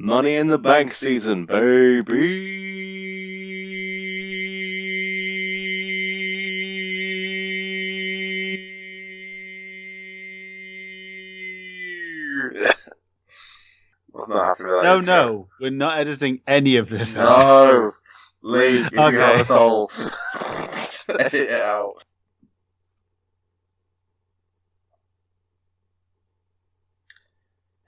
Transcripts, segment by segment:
Money in the Bank season, baby. Does not have to be that intro. No, we're not editing any of this out. No, Lee, if you have Okay. a soul, edit it out.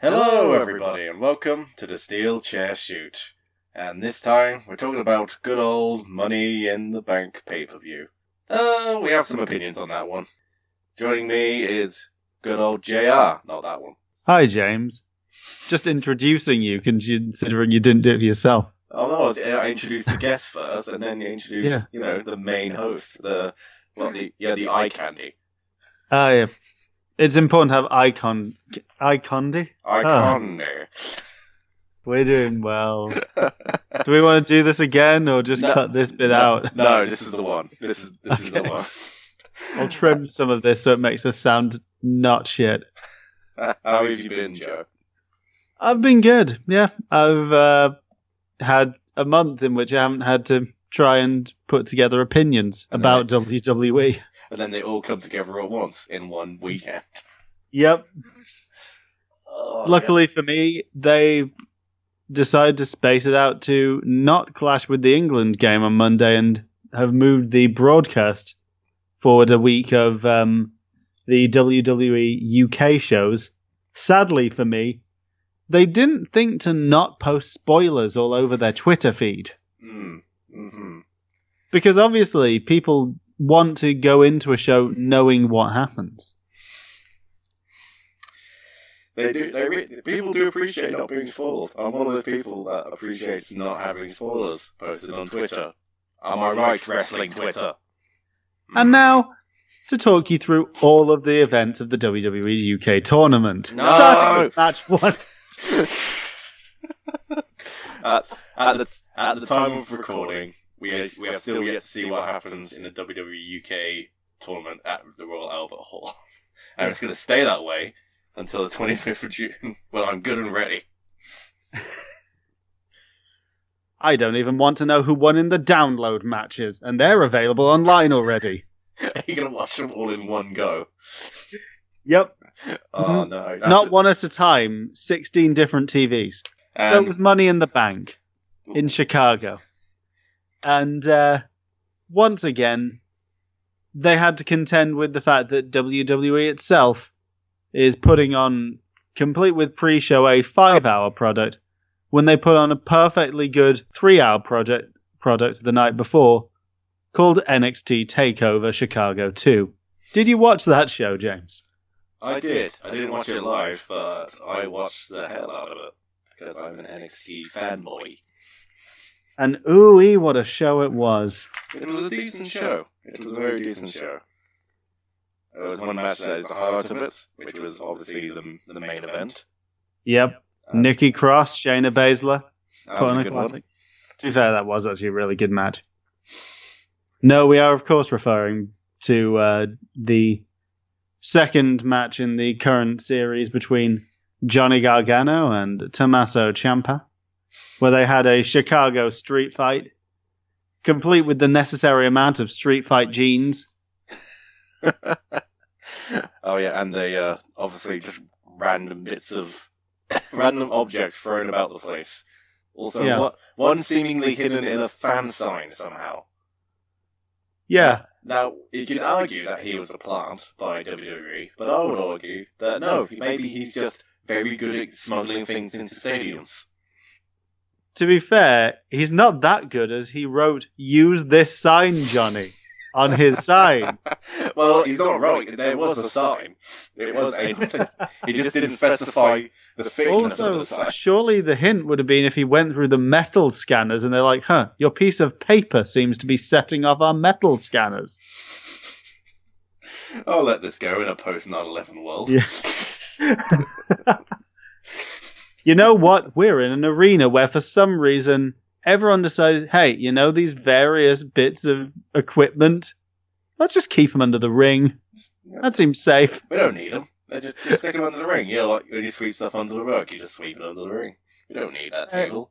Hello, everybody, and welcome to the SteelChair Shoot. And this time, we're talking about good old Money in the Bank pay-per-view. We have some opinions on that one. Joining me is good old JR, not that one. Hi, James. Just introducing you, considering you didn't do it for yourself. Oh no, I introduced the guest first, and then you introduced, the main host, the eye candy. Yeah. It's important to have eye candy. We're doing well. Do we want to do this again, or just cut this bit out? No, this is the one. This is the one. I'll trim some of this so it makes us sound not shit. How have you been, Joe? I've been good, yeah. I've had a month in which I haven't had to try and put together opinions about WWE. And then they all come together at once in one weekend. Yep. Oh, Luckily for me, they decided to space it out to not clash with the England game on Monday and have moved the broadcast forward a week of the WWE UK shows. Sadly for me, they didn't think to not post spoilers all over their Twitter feed. Mm-hmm. Because obviously people want to go into a show knowing what happens. They do. People do appreciate not being spoiled. I'm one of the people that appreciates not having spoilers posted on Twitter. Am I right, wrestling Twitter? And now, to talk you through all of the events of the WWE UK tournament. No! Starting with match 1. At the time of recording, we have still yet to see what happens in the WWE UK tournament at the Royal Albert Hall. And it's going to stay that way until the 25th of June, when I'm good and ready. I don't even want to know who won in the download matches, and they're available online already. Are you going to watch them all in one go? Yep. Oh, no. Not one at a time, 16 different TVs. So it was Money in the Bank in Chicago. And once again, they had to contend with the fact that WWE itself is putting on, complete with pre-show, a 5-hour product when they put on a perfectly good 3-hour product the night before called NXT TakeOver Chicago 2. Did you watch that show, James? I did. I didn't watch it live, but I watched the hell out of it because I'm an NXT fanboy. And ooh-wee, what a show it was. It was a decent show. It was a very decent show. There was one match that is the highlight of it, which was obviously the main event. Yep. Nikki Cross, Shayna Baszler. That was a good one. To be fair, that was actually a really good match. No, we are, of course, referring to the second match in the current series between Johnny Gargano and Tommaso Ciampa, where they had a Chicago street fight, complete with the necessary amount of street fight jeans. Oh yeah, and they obviously just random bits of random objects thrown about the place. Also, one seemingly hidden in a fan sign somehow. Yeah. Now, you could argue that he was a plant by WWE, but I would argue that no, maybe he's just very good at smuggling things into stadiums. To be fair, he's not that good as he wrote, "Use this sign, Johnny," on his sign. Well, he's not wrong. There was a sign. It was he just didn't specify the thickness of the sign. Also, surely the hint would have been if he went through the metal scanners and they're like, your piece of paper seems to be setting off our metal scanners. I'll let this go in a post 9/11 world. Yeah. You know what? We're in an arena where for some reason everyone decided, hey, these various bits of equipment, let's just keep them under the ring. That seems safe. We don't need them. Just stick them under the ring. Like when you sweep stuff under the rug, you just sweep it under the ring. We don't need that table.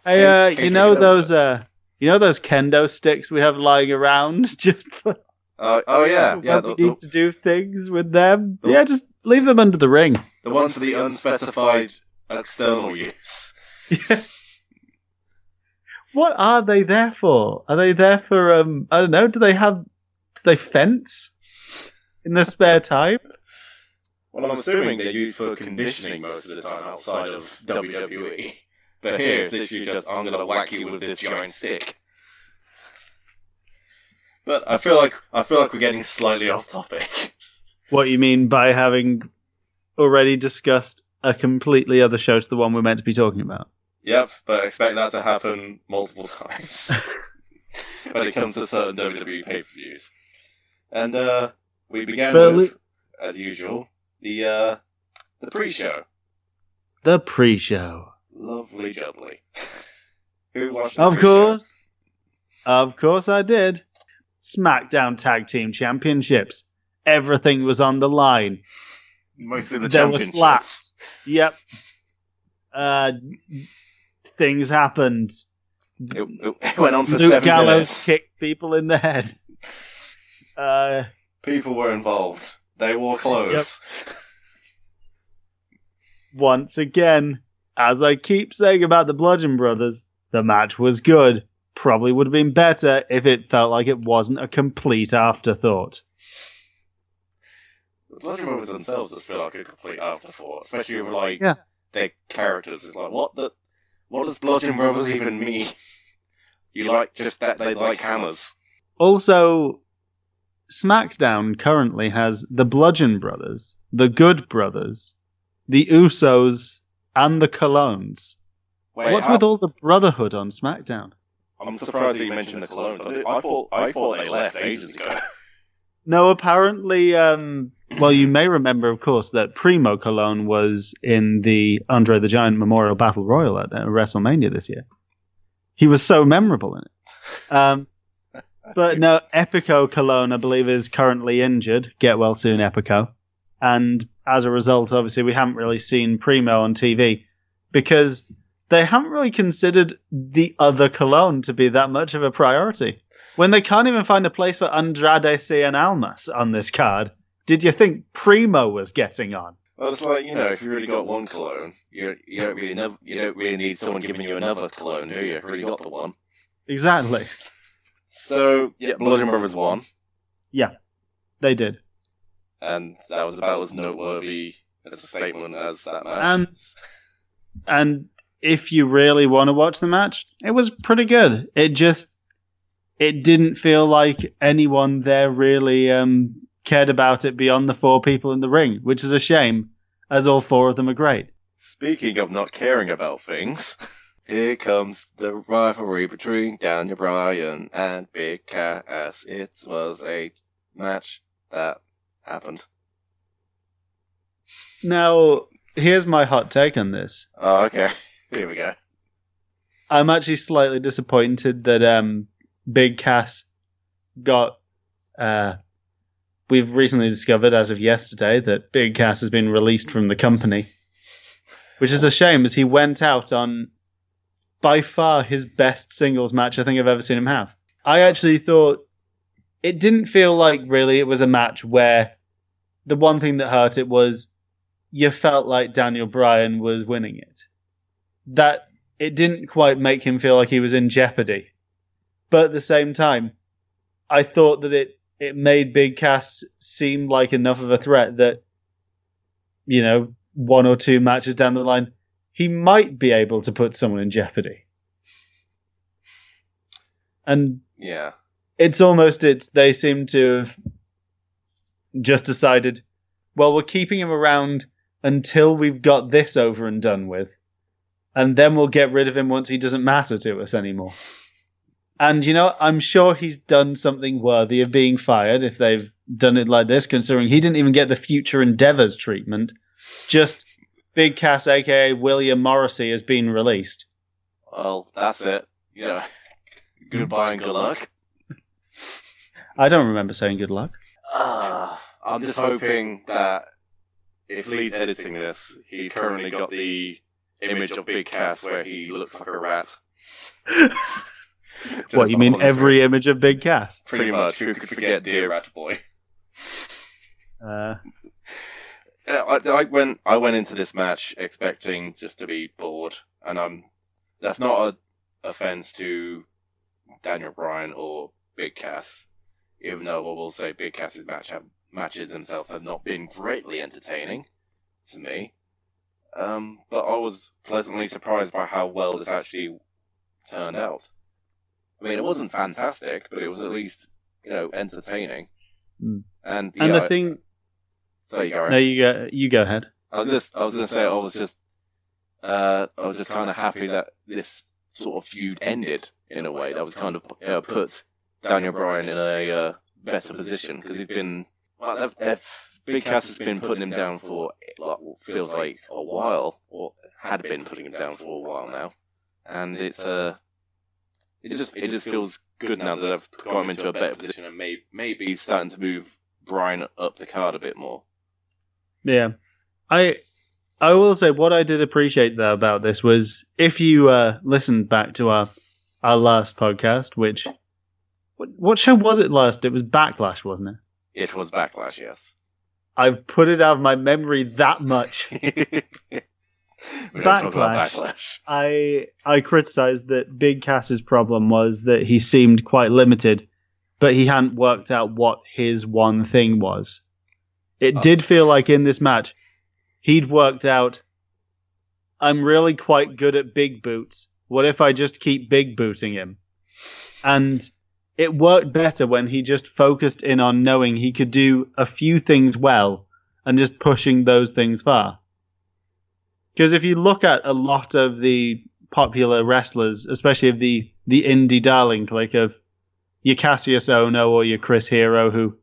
Hey, you know those kendo sticks we have lying around just for... yeah. We need to do things with them. Just leave them under the ring. The ones for the unspecified external use. Yeah. What are they there for? Are they there for, I don't know, do they fence in their spare time? Well, I'm assuming they're used for conditioning most of the time outside of WWE. But here, it's literally just, I'm going to whack you with this giant stick. But I feel like we're getting slightly off topic. What you mean by having already discussed a completely other show to the one we're meant to be talking about? Yep, but expect that to happen multiple times when it comes to certain WWE pay-per-views. And we began with, as usual, the pre-show. The pre-show. Lovely jubbly. Who watched the pre-show? Of course I did. SmackDown Tag Team Championships. Everything was on the line. Mostly the there championships. There were slaps. Yep. Things happened. It went on for Luke 7 Gallows minutes. Kicked people in the head. People were involved. They wore clothes. Yep. Once again, as I keep saying about the Bludgeon Brothers, the match was good. Probably would have been better if it felt like it wasn't a complete afterthought. The Bludgeon Brothers themselves just feel like a complete afterthought, especially with their characters. It's like, what does Bludgeon Brothers even mean? You like just that they like hammers. Also, SmackDown currently has the Bludgeon Brothers, the Good Brothers, the Usos, and the Colognes. What's with all the brotherhood on SmackDown? I'm surprised that you mentioned the Colognes. I thought they left ages ago. No, apparently, you may remember, of course, that Primo Colón was in the Andre the Giant Memorial Battle Royal at WrestleMania this year. He was so memorable in it. But no, Epico Colón, I believe, is currently injured. Get well soon, Epico. And as a result, obviously, we haven't really seen Primo on TV because they haven't really considered the other Colón to be that much of a priority. When they can't even find a place for Andrade Cien Almas on this card, did you think Primo was getting on? Well, it's like, if you really got one Colón, you don't really need someone giving you another Colón, do you? You already got the one. Exactly. So, Bludgeon Brothers won. Yeah, they did. And that was about as noteworthy as a statement as that match. And if you really want to watch the match, it was pretty good. It didn't feel like anyone there really cared about it beyond the 4 people in the ring, which is a shame, as all 4 of them are great. Speaking of not caring about things, here comes the rivalry between Daniel Bryan and Big Cass. It was a match that happened. Now, here's my hot take on this. Oh, okay. Here we go. I'm actually slightly disappointed that Big Cass got... we've recently discovered, as of yesterday, that Big Cass has been released from the company. Which is a shame, as he went out on, by far, his best singles match I think I've ever seen him have. I actually thought... It didn't feel like, really, it was a match where the one thing that hurt it was you felt like Daniel Bryan was winning it. That it didn't quite make him feel like he was in jeopardy. But at the same time, I thought that it made Big Cass seem like enough of a threat that, 1 or 2 matches down the line, he might be able to put someone in jeopardy. And yeah, they seem to have just decided, well, we're keeping him around until we've got this over and done with, and then we'll get rid of him once he doesn't matter to us anymore. And, I'm sure he's done something worthy of being fired if they've done it like this, considering he didn't even get the Future Endeavors treatment. Just Big Cass, a.k.a. William Morrissey, has been released. Well, that's it. Goodbye and good luck. I don't remember saying good luck. I'm just hoping that if Lee's editing this, he's currently got the image of Big Cass where he looks like a rat. What, you mean every image of Big Cass? Pretty much. Who could forget Dear Rat Boy? I went into this match expecting just to be bored, and that's not an offense to Daniel Bryan or Big Cass, even though I will say Big Cass's matches themselves have not been greatly entertaining to me. But I was pleasantly surprised by how well this actually turned out. I mean, it wasn't fantastic, but it was at least, entertaining. Mm. And the thing... So you go. No, you go ahead. I was going to say I was just kind of happy that this sort of feud ended in a way that was kind of put Daniel Bryan in a better position, because he's been Big Cass has been putting him down for what feels like a while, or had been putting him down for a while now, and it just feels good now that I've got him into a better position and maybe starting to move Bryan up the card a bit more. Yeah, I will say what I did appreciate though about this was, if you listened back to our last podcast, which what show was it last? It was Backlash, wasn't it? It was Backlash, yes. I've put it out of my memory that much. Backlash. I criticized that Big Cass's problem was that he seemed quite limited, but he hadn't worked out what his one thing was. It did feel like in this match, he'd worked out, I'm really quite good at big boots. What if I just keep big booting him? And it worked better when he just focused in on knowing he could do a few things well and just pushing those things far. Because if you look at a lot of the popular wrestlers, especially of the indie darling clique of your Cassius Ohno or your Chris Hero, who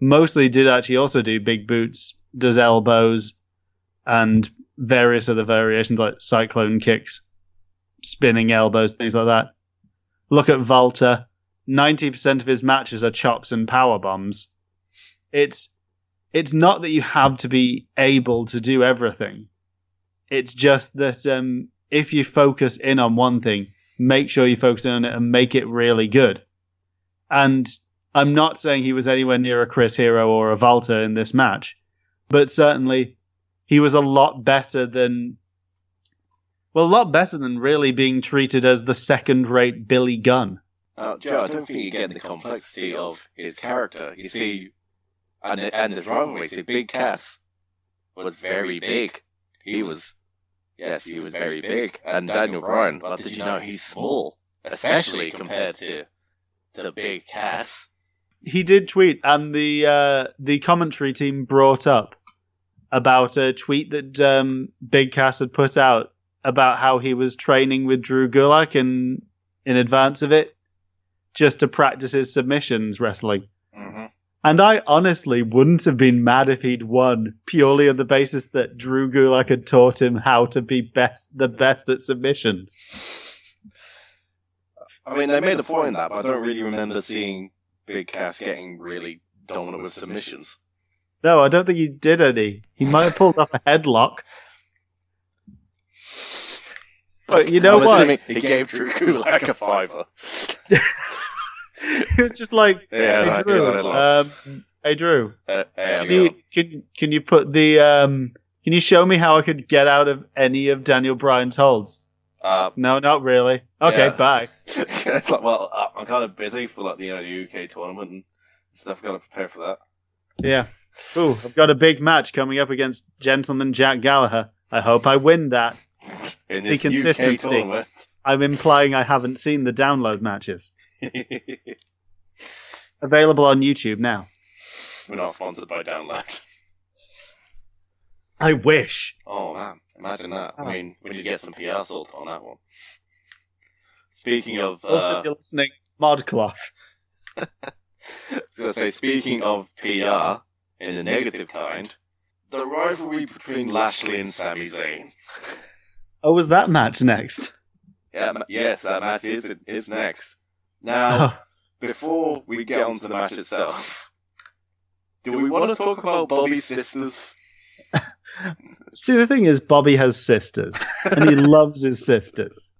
mostly did actually also do big boots, does elbows, and various other variations like cyclone kicks, spinning elbows, things like that. Look at Walter. 90% of his matches are chops and power bombs. It's not that you have to be able to do everything. It's just that if you focus in on one thing, make sure you focus in on it and make it really good. And I'm not saying he was anywhere near a Chris Hero or a Walter in this match, but certainly he was a lot better than really being treated as the second-rate Billy Gunn. Joe, I don't think you get the complexity of his character. You see, and his rivalry. See, Big Cass was very big. He was very big. And Daniel Bryan, well, did you know he's small, especially compared to Big Cass? He did tweet, and the commentary team brought up about a tweet that Big Cass had put out about how he was training with Drew Gulak in advance of it, just to practice his submissions wrestling. Mm-hmm. And I honestly wouldn't have been mad if he'd won, purely on the basis that Drew Gulak had taught him how to be the best at submissions. I mean, they made a point in that, but I don't really remember seeing Big Cass getting really dominant with submissions. No, I don't think he did any. He might have pulled off a headlock. But you know what? He gave Drew Gulak a $5. He was just like, yeah, hey Drew, can you put the can you show me how I could get out of any of Daniel Bryan's holds? No, not really. Okay, yeah. Bye. It's like, well, I'm kind of busy for like the UK tournament and stuff. Got to prepare for that. Yeah. Ooh, I've got a big match coming up against Gentleman Jack Gallagher. I hope I win that. In the this consistency. UK tournament. I'm implying I haven't seen the download matches. Available on YouTube now. We're not sponsored by Download. I wish. Oh man, imagine that. I mean, we need to get some PR salt on that one. Speaking of... Also, if you're listening, ModCloth. I was going to say, speaking of PR, in the negative kind, the rivalry between Lashley and Sami Zayn. Oh, was that match next? Yes, that match is next. Now, before we get on to the match itself, do we want to talk about Bobby's sisters? See, the thing is, Bobby has sisters, and he loves his sisters.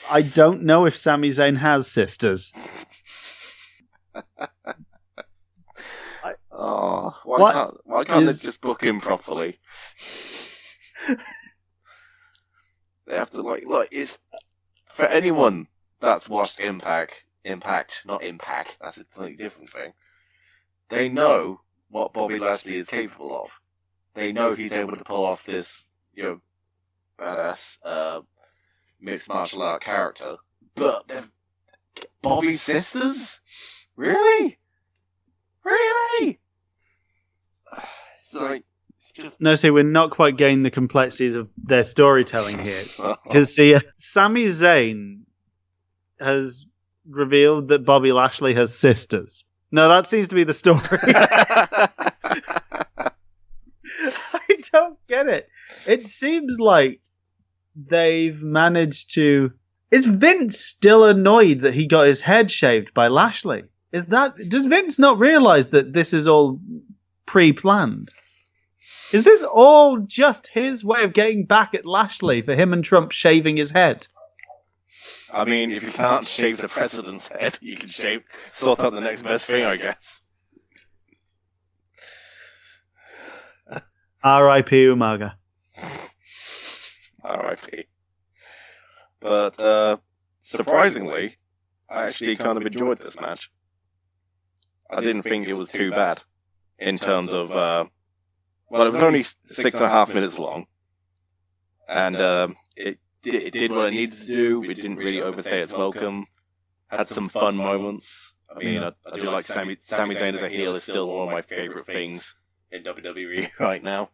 I don't know if Sami Zayn has sisters. Why can't they just book him properly? They have to look. It's for anyone that's watched Impact, not Impact. That's a completely different thing. They know what Bobby Lashley is capable of. They know he's able to pull off this, badass mixed martial art character. But they're Bobby's sisters? Really? It's just... No, see, we're not quite getting the complexities of their storytelling here. Because, see, Sami Zayn has revealed that Bobby Lashley has sisters. No, that seems to be the story. I don't get it. It seems like they've managed to... Is Vince still annoyed that he got his head shaved by Lashley? Does Vince not realize that this is all pre-planned? Is this all just his way of getting back at Lashley for him and Trump shaving his head? I mean, if you can't shave the president's head, you can sort out the next best thing, I guess. R.I.P. Umaga. R.I.P. But, surprisingly, I actually kind of enjoyed this match. I didn't think it was too bad in terms of, it was only 6.5 minutes long. And, it did what it needed to do. It didn't really overstay its welcome. Had some fun moments. I mean, I do like Sami Zayn as a heel is still one of my favorite things in WWE right now.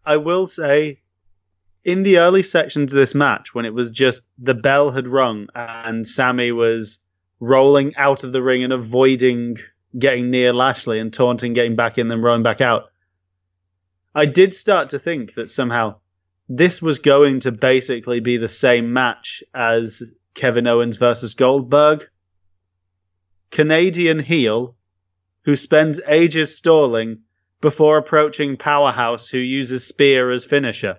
I will say, in the early sections of this match, when it was just the bell had rung and Sami was rolling out of the ring and avoiding getting near Lashley and taunting, getting back in, then rolling back out, I did start to think that somehow this was going to basically be the same match as Kevin Owens versus Goldberg. Canadian heel who spends ages stalling before approaching Powerhouse, who uses spear as finisher.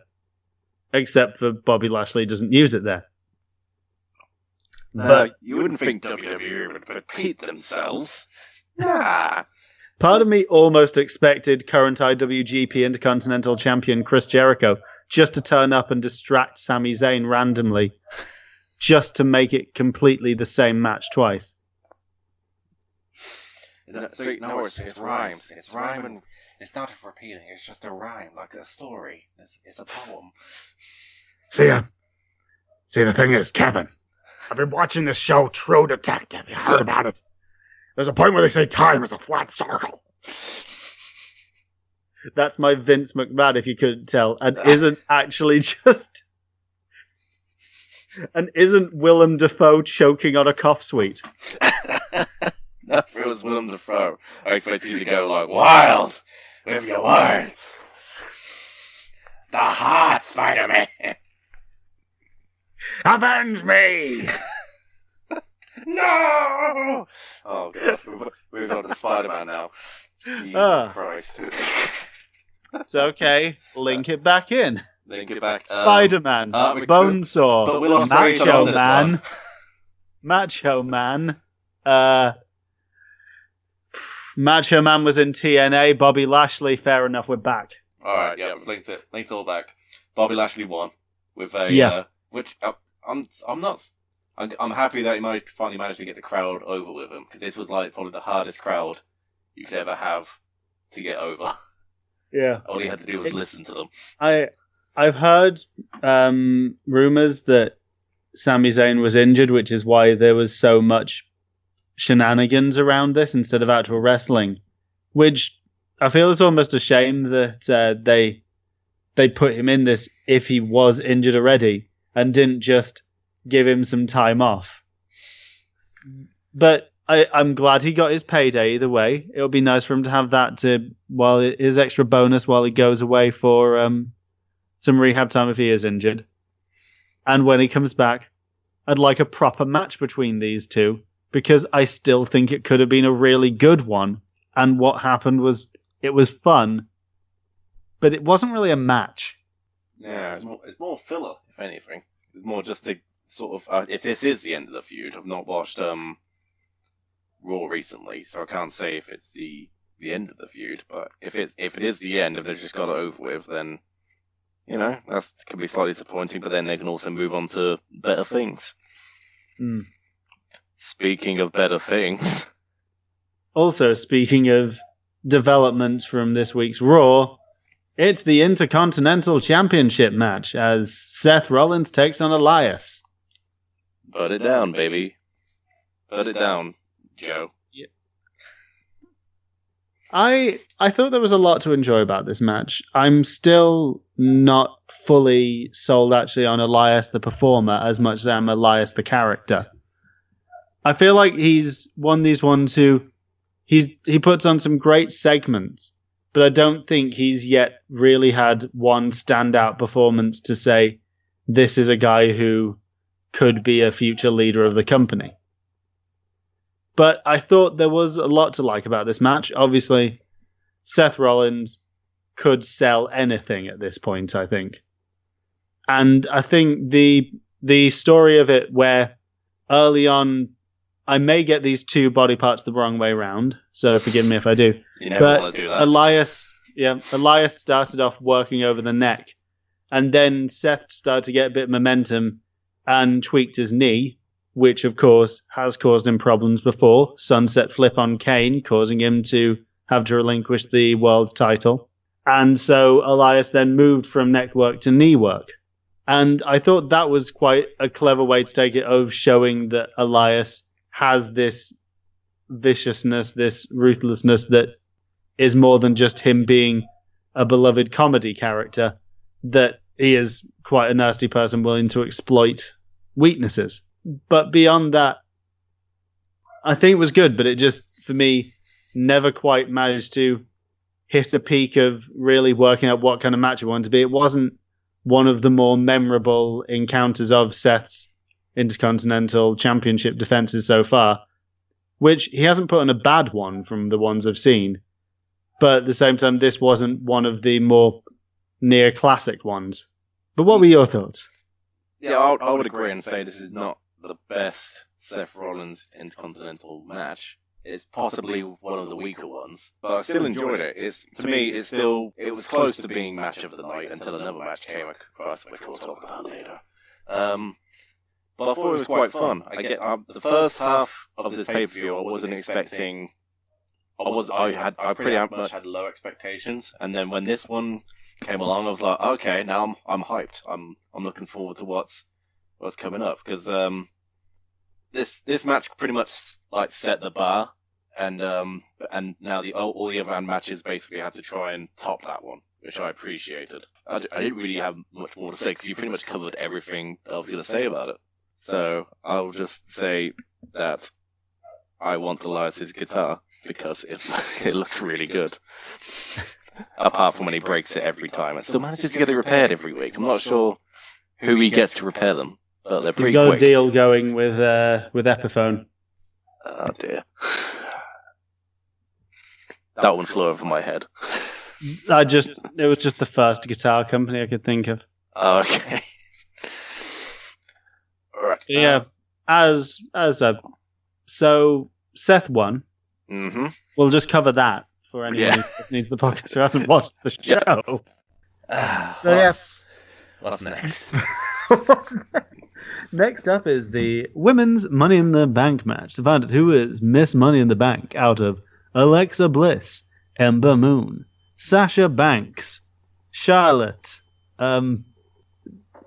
Except for Bobby Lashley doesn't use it there. But you wouldn't think WWE would repeat themselves. Nah. Part of me almost expected current IWGP Intercontinental Champion Chris Jericho just to turn up and distract Sami Zayn randomly, just to make it completely the same match twice. So, no, it rhymes. It's rhyming. It's not repeating. It's just a rhyme, like a story. It's a poem. See, the thing is, Kevin, I've been watching this show, True Detective. You heard about it? There's a point where they say time is a flat circle. That's my Vince McMahon, if you couldn't tell, and isn't actually just... And isn't Willem Dafoe choking on a cough sweet? No, if it was Willem Dafoe, I expected you to go like, wild with your words. The heart, Spider-Man. Avenge me! No! Oh, God. We've got a Spider-Man now. Jesus Christ. It's okay. Link it back in. Link it back. Spider-Man. Bonesaw. But we'll Macho Man. Macho Man. Macho Man was in TNA. Bobby Lashley. Fair enough. We're back. Alright, yeah, we've linked it. Linked it all back. Bobby Lashley won. With a, which, I'm happy that he might finally managed to get the crowd over with him, because this was like probably the hardest crowd you could ever have to get over. Yeah. All you had to do was listen to them. I've heard rumors that Sami Zayn was injured, which is why there was so much shenanigans around this instead of actual wrestling, which I feel is almost a shame that they put him in this if he was injured already and didn't just give him some time off. But I'm glad he got his payday either way. It'll be nice for him to have that his extra bonus while he goes away for some rehab time if he is injured. And when he comes back, I'd like a proper match between these two, because I still think it could have been a really good one. And what happened was it was fun, but it wasn't really a match. Yeah, it's more filler, if anything. It's more just to sort of... if this is the end of the feud, I've not watched Raw recently, so I can't say if it's the end of the feud, but if it is the end, if they've just got it over with, then, you know, that can be slightly disappointing, but then they can also move on to better things. Mm. Speaking of better things... Also, speaking of developments from this week's Raw, it's the Intercontinental Championship match as Seth Rollins takes on Elias. Put it down, baby. Put it down, Joe. Yeah. I thought there was a lot to enjoy about this match. I'm still not fully sold actually on Elias the performer as much as I'm Elias the character. I feel like he's one of these ones who he puts on some great segments, but I don't think he's yet really had one standout performance to say this is a guy who could be a future leader of the company. But I thought there was a lot to like about this match. Obviously, Seth Rollins could sell anything at this point, I think. And I think the story of it where early on, I may get these two body parts the wrong way round, so forgive me if I do. You never want to do that. Elias started off working over the neck, and then Seth started to get a bit of momentum and tweaked his knee, which of course has caused him problems before. Sunset flip on Kane, causing him to have to relinquish the world's title. And so Elias then moved from neck work to knee work. And I thought that was quite a clever way to take it, of showing that Elias has this viciousness, this ruthlessness that is more than just him being a beloved comedy character, that he is quite a nasty person willing to exploit weaknesses. But beyond that, I think it was good, but it just, for me, never quite managed to hit a peak of really working out what kind of match it wanted to be. It wasn't one of the more memorable encounters of Seth's Intercontinental Championship defenses so far, which he hasn't put in a bad one from the ones I've seen. But at the same time, this wasn't one of the more near classic ones. But what were your thoughts? Yeah, I would agree and say this is not the best Seth Rollins Intercontinental match. It's possibly one of the weaker ones, but I still enjoyed it. To me, it was close to being match of the night until another match came across, which we'll talk about later. But I thought it was quite fun. The first half of this pay-per-view, I wasn't expecting. I pretty much had low expectations, and then when this one came along, I was like, okay, now I'm hyped. I'm looking forward to what's coming up, because this match pretty much like set the bar, and now all the other matches basically had to try and top that one, which I appreciated. I didn't really have much more to say because you pretty much covered everything I was going to say about it. So I'll just say that I want Elias's guitar because it looks really good. Apart from when he breaks it every time, and still manages to get it repaired every week. I'm not sure who he gets to repair them, but they're pretty quick. He's got a deal going with Epiphone. Oh dear, that one flew over my head. It was just the first guitar company I could think of. Oh, okay. All right. Yeah, so Seth won. Mm-hmm. We'll just cover that for anyone who listening to the podcast who hasn't watched the show. What's next? Next up is the Women's Money in the Bank match to find out who is Miss Money in the Bank out of Alexa Bliss, Ember Moon, Sasha Banks, Charlotte,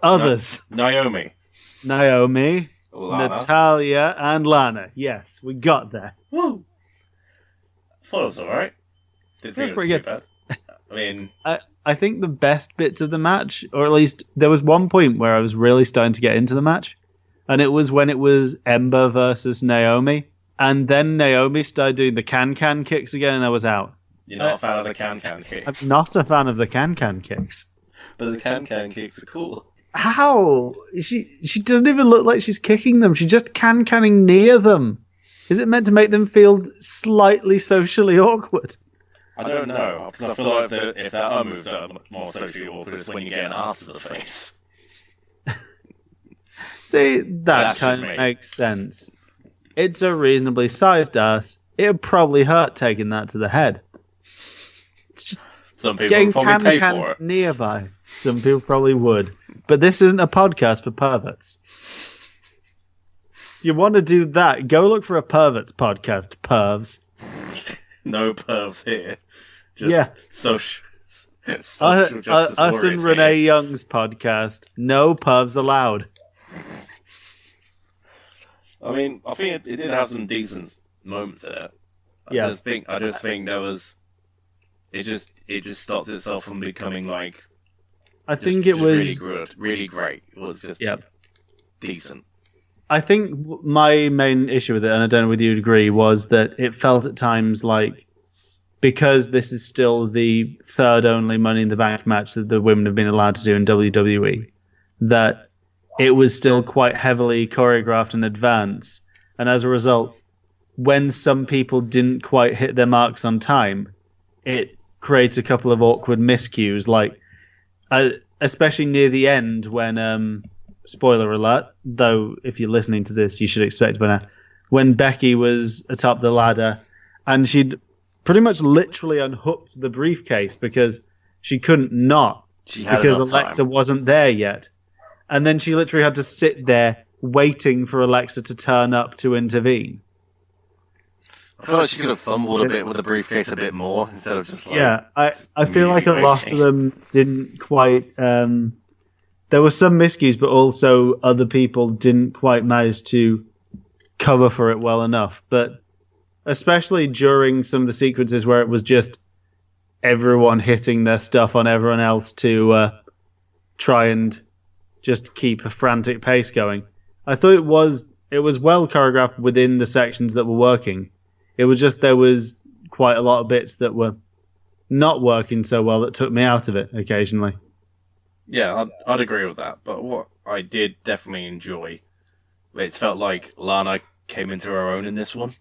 others. Naomi, Lana. Natalia, and Lana. Yes, we got there. Woo! I thought it was alright. Didn't think it was pretty good. bad. I mean, I think the best bits of the match, or at least there was one point where I was really starting to get into the match, and it was when it was Ember versus Naomi, and then Naomi started doing the can-can kicks again, and I was out. you're not a fan of the can-can kicks. I'm not a fan of the can-can kicks. But the can-can kicks are cool. How? She doesn't even look like she's kicking them. She's just can-canning near them. Is it meant to make them feel slightly socially awkward? I don't know, because I feel like if there are moves that are more socially awkward, it's when you get an arse to the face. See, that kind of makes sense. It's a reasonably sized ass. It would probably hurt taking that to the head. It's just some people would probably pay for it. Nearby. Some people probably would. But this isn't a podcast for perverts. If you want to do that, go look for a perverts podcast, pervs. No pervs here. Just social justice us and Renee Young's podcast. No pervs allowed. I mean, I think it did have some decent moments in it. I just think there was. It just stopped itself from becoming like. I think it was really good, really great. It was just decent. I think my main issue with it, and I don't know whether you'd agree, was that it felt at times like, because this is still the third only Money in the Bank match that the women have been allowed to do in WWE, that it was still quite heavily choreographed in advance. And as a result, when some people didn't quite hit their marks on time, it creates a couple of awkward miscues, like especially near the end when, spoiler alert, though if you're listening to this, you should expect by now, when Becky was atop the ladder and she'd pretty much literally unhooked the briefcase because she couldn't not, because Alexa wasn't there yet. And then she literally had to sit there waiting for Alexa to turn up to intervene. I feel like she could have fumbled a bit with the briefcase a bit more instead of just like... Yeah, I feel like a lot of them didn't quite... there were some miscues, but also other people didn't quite manage to cover for it well enough. But especially during some of the sequences where it was just everyone hitting their stuff on everyone else to try and just keep a frantic pace going. I thought it was well choreographed within the sections that were working. It was just there was quite a lot of bits that were not working so well that took me out of it occasionally. Yeah, I'd agree with that. But what I did definitely enjoy, it felt like Lana came into her own in this one.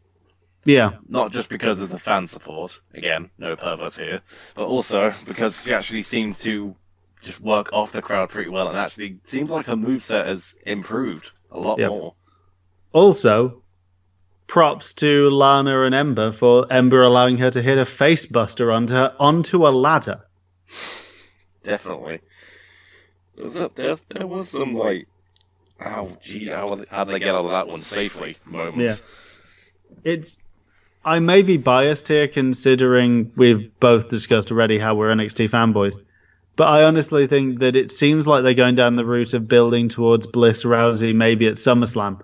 Yeah. Not just because of the fan support, again, no perverts here, but also because she actually seems to just work off the crowd pretty well, and actually seems like her moveset has improved a lot more. Also, props to Lana and Ember for Ember allowing her to hit a face buster onto a ladder. Definitely. There was some like, how'd they get out of that one safely moments. Yeah. I may be biased here considering we've both discussed already how we're NXT fanboys, but I honestly think that it seems like they're going down the route of building towards Bliss Rousey maybe at SummerSlam.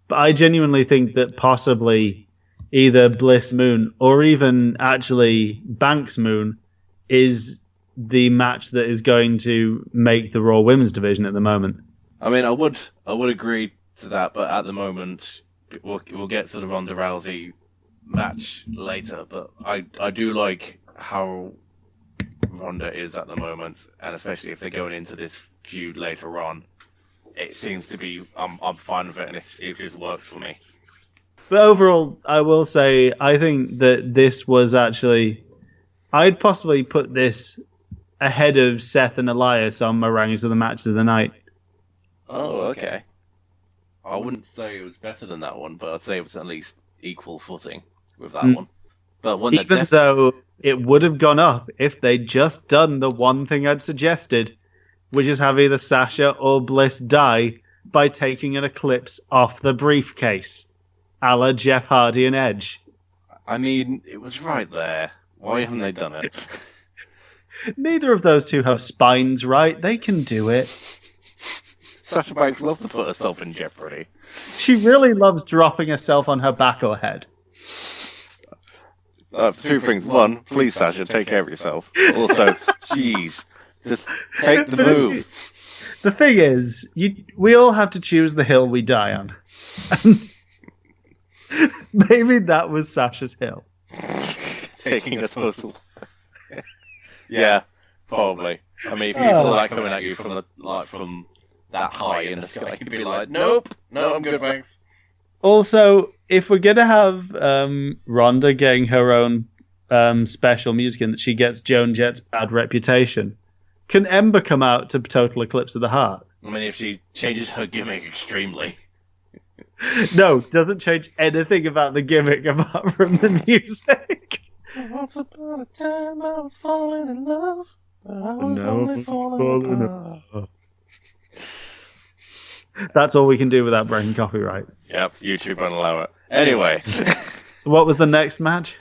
But I genuinely think that possibly either Bliss Moon or even actually Banks Moon is the match that is going to make the Raw Women's division at the moment. I mean, I would agree to that, but at the moment we'll get to the Ronda Rousey match later. But I do like how Ronda is at the moment, and especially if they're going into this feud later on. It seems to be, I'm fine with it, and it just works for me. But overall, I will say, I think that this was actually... I'd possibly put this ahead of Seth and Elias on my rankings of the match of the night. Oh, okay. I wouldn't say it was better than that one, but I'd say it was at least equal footing with that one. But one even though it would have gone up if they'd just done the one thing I'd suggested, which is have either Sasha or Bliss die by taking an Eclipse off the briefcase, a la Jeff Hardy and Edge. I mean, it was right there. Why haven't they done it? Neither of those two have spines, right? They can do it. Sasha Banks loves to put herself in jeopardy. She really loves dropping herself on her back or head. Two things. One, please, Sasha, take care of yourself. Also, jeez. Just take the move. The thing is, we all have to choose the hill we die on. And maybe that was Sasha's hill. Taking a total... Yeah, probably. I mean, if you saw that coming at you from that high in the sky, you'd be like, nope, no, I'm good, thanks. Also, if we're going to have Ronda getting her own special music in that she gets Joan Jett's bad reputation. Can Ember come out to Total Eclipse of the Heart? I mean, if she changes her gimmick extremely. No, doesn't change anything about the gimmick apart from the music. Once upon a time I was falling in love, but I was only falling apart. That's all we can do without breaking copyright. Yep, YouTube won't allow it. Anyway. So what was the next match?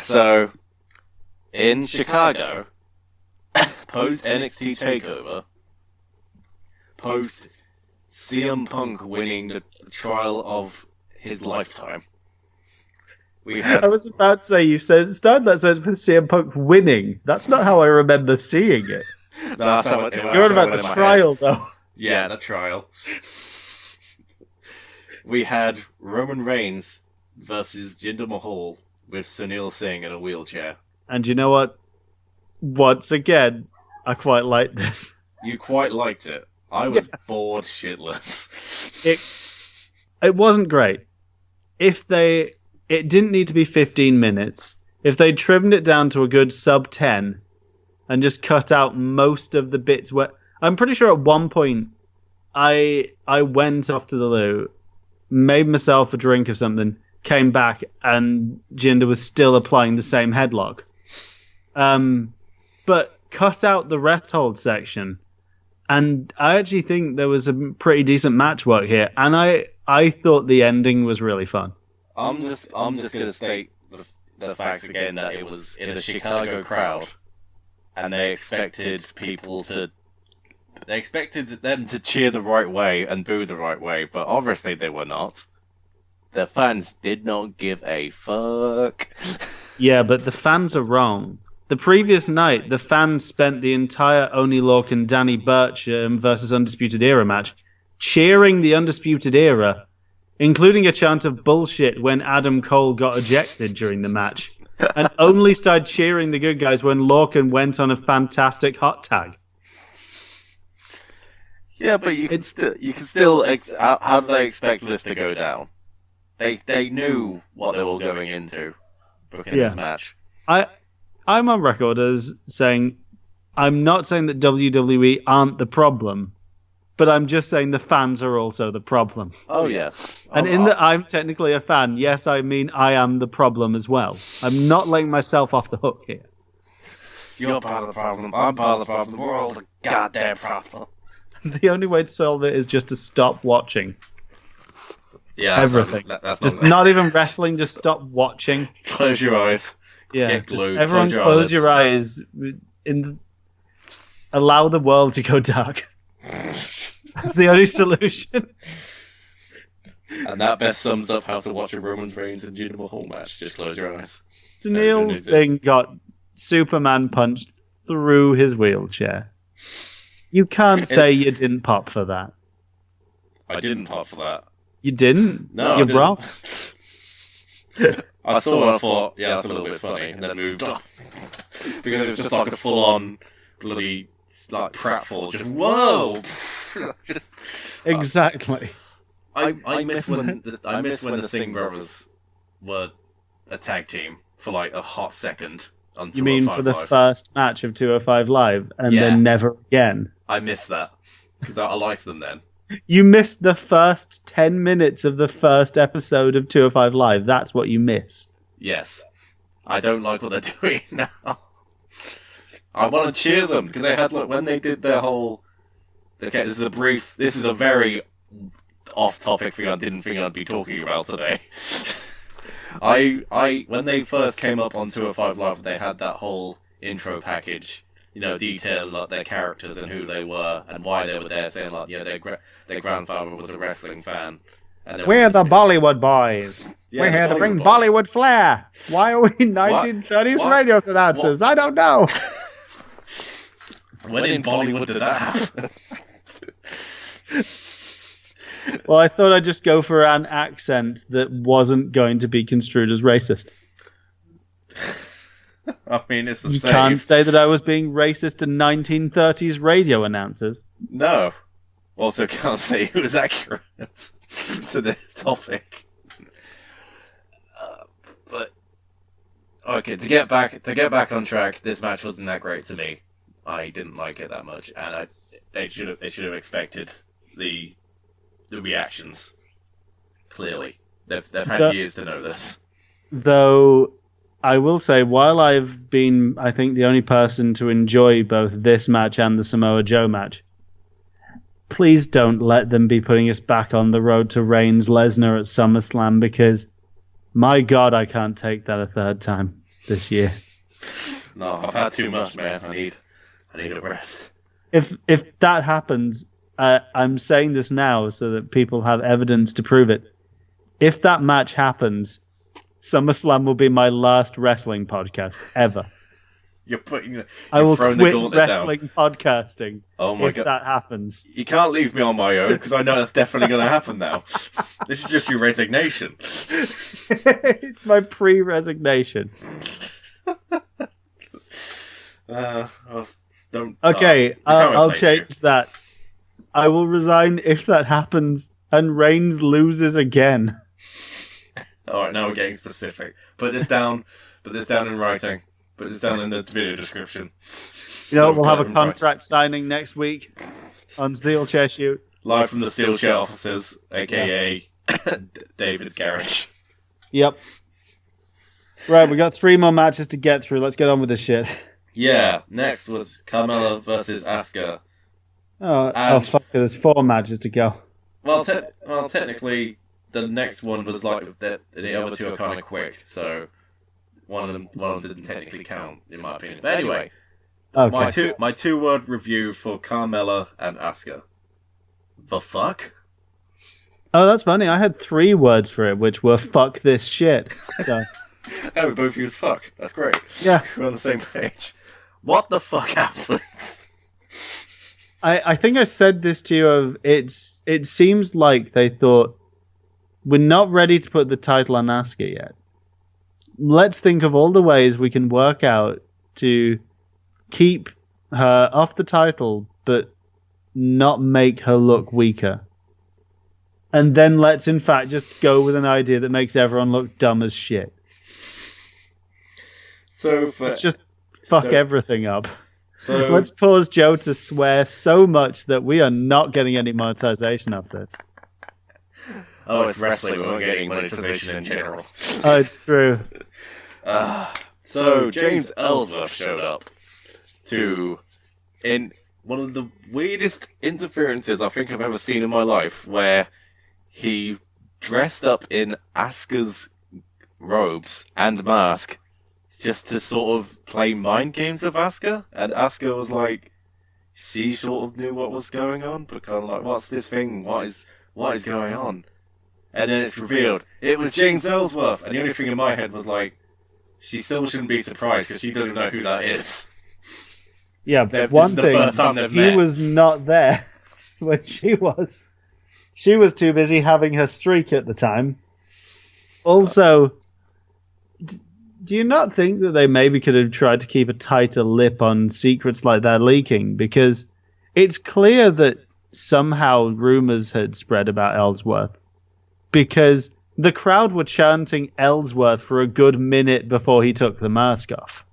So, in Chicago, post NXT TakeOver, post CM Punk winning the trial of his lifetime. I was about to say, you started that sentence with CM Punk winning. That's not how I remember seeing it. No, that's how it, You're on about the trial, though. Yeah, the trial. We had Roman Reigns versus Jinder Mahal with Sunil Singh in a wheelchair. And you know what? Once again, I quite like this. You quite liked it. I was bored shitless. It wasn't great. It didn't need to be 15 minutes. If they trimmed it down to a good sub 10 and just cut out most of the bits where I'm pretty sure at one point I went off to the loo, made myself a drink of something, came back, and Jinder was still applying the same headlock. But cut out the rest hold section, and I actually think there was a pretty decent match work here, and I thought the ending was really fun. I'm just gonna state the facts again that it was in a Chicago crowd, and they expected them to cheer the right way and boo the right way, but obviously they were not. The fans did not give a fuck. Yeah, but the fans are wrong. The previous night, the fans spent the entire Oney Lorcan Danny Burch versus Undisputed Era match cheering the Undisputed Era, including a chant of bullshit when Adam Cole got ejected during the match, and only started cheering the good guys when Lorcan went on a fantastic hot tag. Yeah, but you can still. How do they expect this to go down? They knew what they were going into booking this match. I'm on record as saying I'm not saying that WWE aren't the problem, but I'm just saying the fans are also the problem. Oh yeah, and in that I'm technically a fan, yes, I mean I am the problem as well. I'm not letting myself off the hook here. You're part of the problem. I'm part of the problem. We're all the goddamn problem. The only way to solve it is just to stop watching. Yeah, everything. That's just not even wrestling. Just stop watching. Close your eyes. Yeah, just everyone close your eyes. Allow the world to go dark. That's the only solution. And that best sums up how to watch a Roman Reigns and Jinder Mahal match. Just close your eyes. Sunil Singh got Superman punched through his wheelchair. You can't say you didn't pop for that. I didn't pop for that. You didn't? No, you're wrong. I saw it and I thought, yeah, that's a little bit funny, and then moved on. Because it was just like a full-on bloody like pratfall. Just whoa! Just, exactly. I miss when the Singh brothers were a tag team for like a hot second. On you mean for the first match of 205 Live and then never again? I miss that because I liked them then. You missed the first 10 minutes of the first episode of 205 Live. That's what you miss. Yes. I don't like what they're doing now. I want to cheer them because they had when they did their whole. Okay, this is a very off-topic thing I didn't think I'd be talking about today. When they first came up on 205 Live, they had that whole intro package, detailing like their characters and who they were and why they were there, saying like, their grandfather was a wrestling fan. And we're the Bollywood boys. Yeah, we're here to bring Bollywood flair. Why are we 1930s radio announcers? I don't know. When in Bollywood did that happen? Well, I thought I'd just go for an accent that wasn't going to be construed as racist. I mean, it's the same. You same. Can't say that I was being racist to 1930s radio announcers. No. Also can't say it was accurate to the topic. But Okay, to get back on track, this match wasn't that great to me. I didn't like it that much, and they should have expected the reactions. Clearly, they've had years to know this. Though I will say, while I've been, I think, the only person to enjoy both this match and the Samoa Joe match, please don't let them be putting us back on the road to Reigns Lesnar at SummerSlam, because my God, I can't take that a third time this year. No, I've had too much, man. I need a rest. If that happens, I'm saying this now so that people have evidence to prove it. If that match happens, SummerSlam will be my last wrestling podcast ever. I will quit wrestling podcasting. Oh my God. If that happens. You can't leave me on my own, because I know that's definitely going to happen now. This is just your resignation. It's my pre-resignation. Okay, I'll change that. I will resign if that happens and Reigns loses again. Alright, now we're getting specific. Put this down in writing. Put this down in the video description. We'll have a contract signing next week on SteelChair Shoot. Live from the SteelChair offices, aka David's garage. Yep. Right, we got 3 more matches to get through. Let's get on with this shit. Yeah, next was Carmella versus Asuka. Fuck, there's 4 matches to go. Well, technically, the next one was like the other 2 are kind of quick, so one of them didn't technically count, in my opinion. But anyway, okay. my 2-word review for Carmella and Asuka. The fuck? Oh, that's funny. I had 3 words for it, which were "fuck this shit." So. Yeah, we both use "fuck." That's great. Yeah, we're on the same page. What the fuck happened? I think I said this to you. It seems like they thought, we're not ready to put the title on Asuka yet. Let's think of all the ways we can work out to keep her off the title, but not make her look weaker. And then let's, in fact, just go with an idea that makes everyone look dumb as shit. Let's just fuck everything up. Let's cause Joe to swear so much that we are not getting any monetization off this. Oh, it's wrestling. We're not getting monetization in general. Oh, it's true. So James Ellsworth showed up in one of the weirdest interferences I think I've ever seen in my life, where he dressed up in Asuka's robes and mask just to sort of play mind games with Asuka, and Asuka was like, she sort of knew what was going on, but kind of like, what's this thing? What is going on? And then it's revealed it was James Ellsworth, and the only thing in my head was like, she still shouldn't be surprised because she doesn't know who that is. Yeah, one thing, he was not there when she was. She was too busy having her streak at the time. Also, do you not think that they maybe could have tried to keep a tighter lip on secrets like that leaking? Because it's clear that somehow rumors had spread about Ellsworth. Because the crowd were chanting Ellsworth for a good minute before he took the mask off.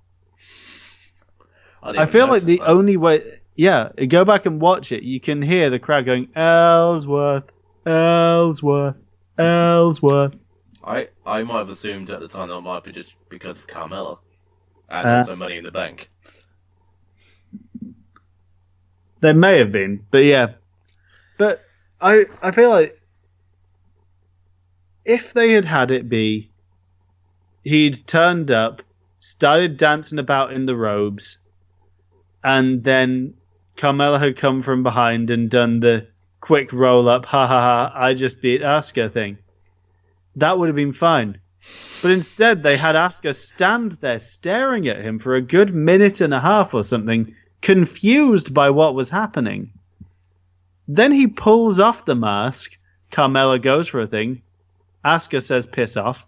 I feel like the only way... Yeah, go back and watch it. You can hear the crowd going, Ellsworth, Ellsworth, Ellsworth. I might have assumed at the time that it might be just because of Carmella and also Money in the Bank. There may have been, but yeah. But I feel like if they had it be, he'd turned up, started dancing about in the robes, and then Carmella had come from behind and done the quick roll-up, ha ha ha, I just beat Asuka thing. That would have been fine. But instead, they had Asuka stand there staring at him for a good minute and a half or something, confused by what was happening. Then he pulls off the mask. Carmella goes for a thing. Asuka says, piss off.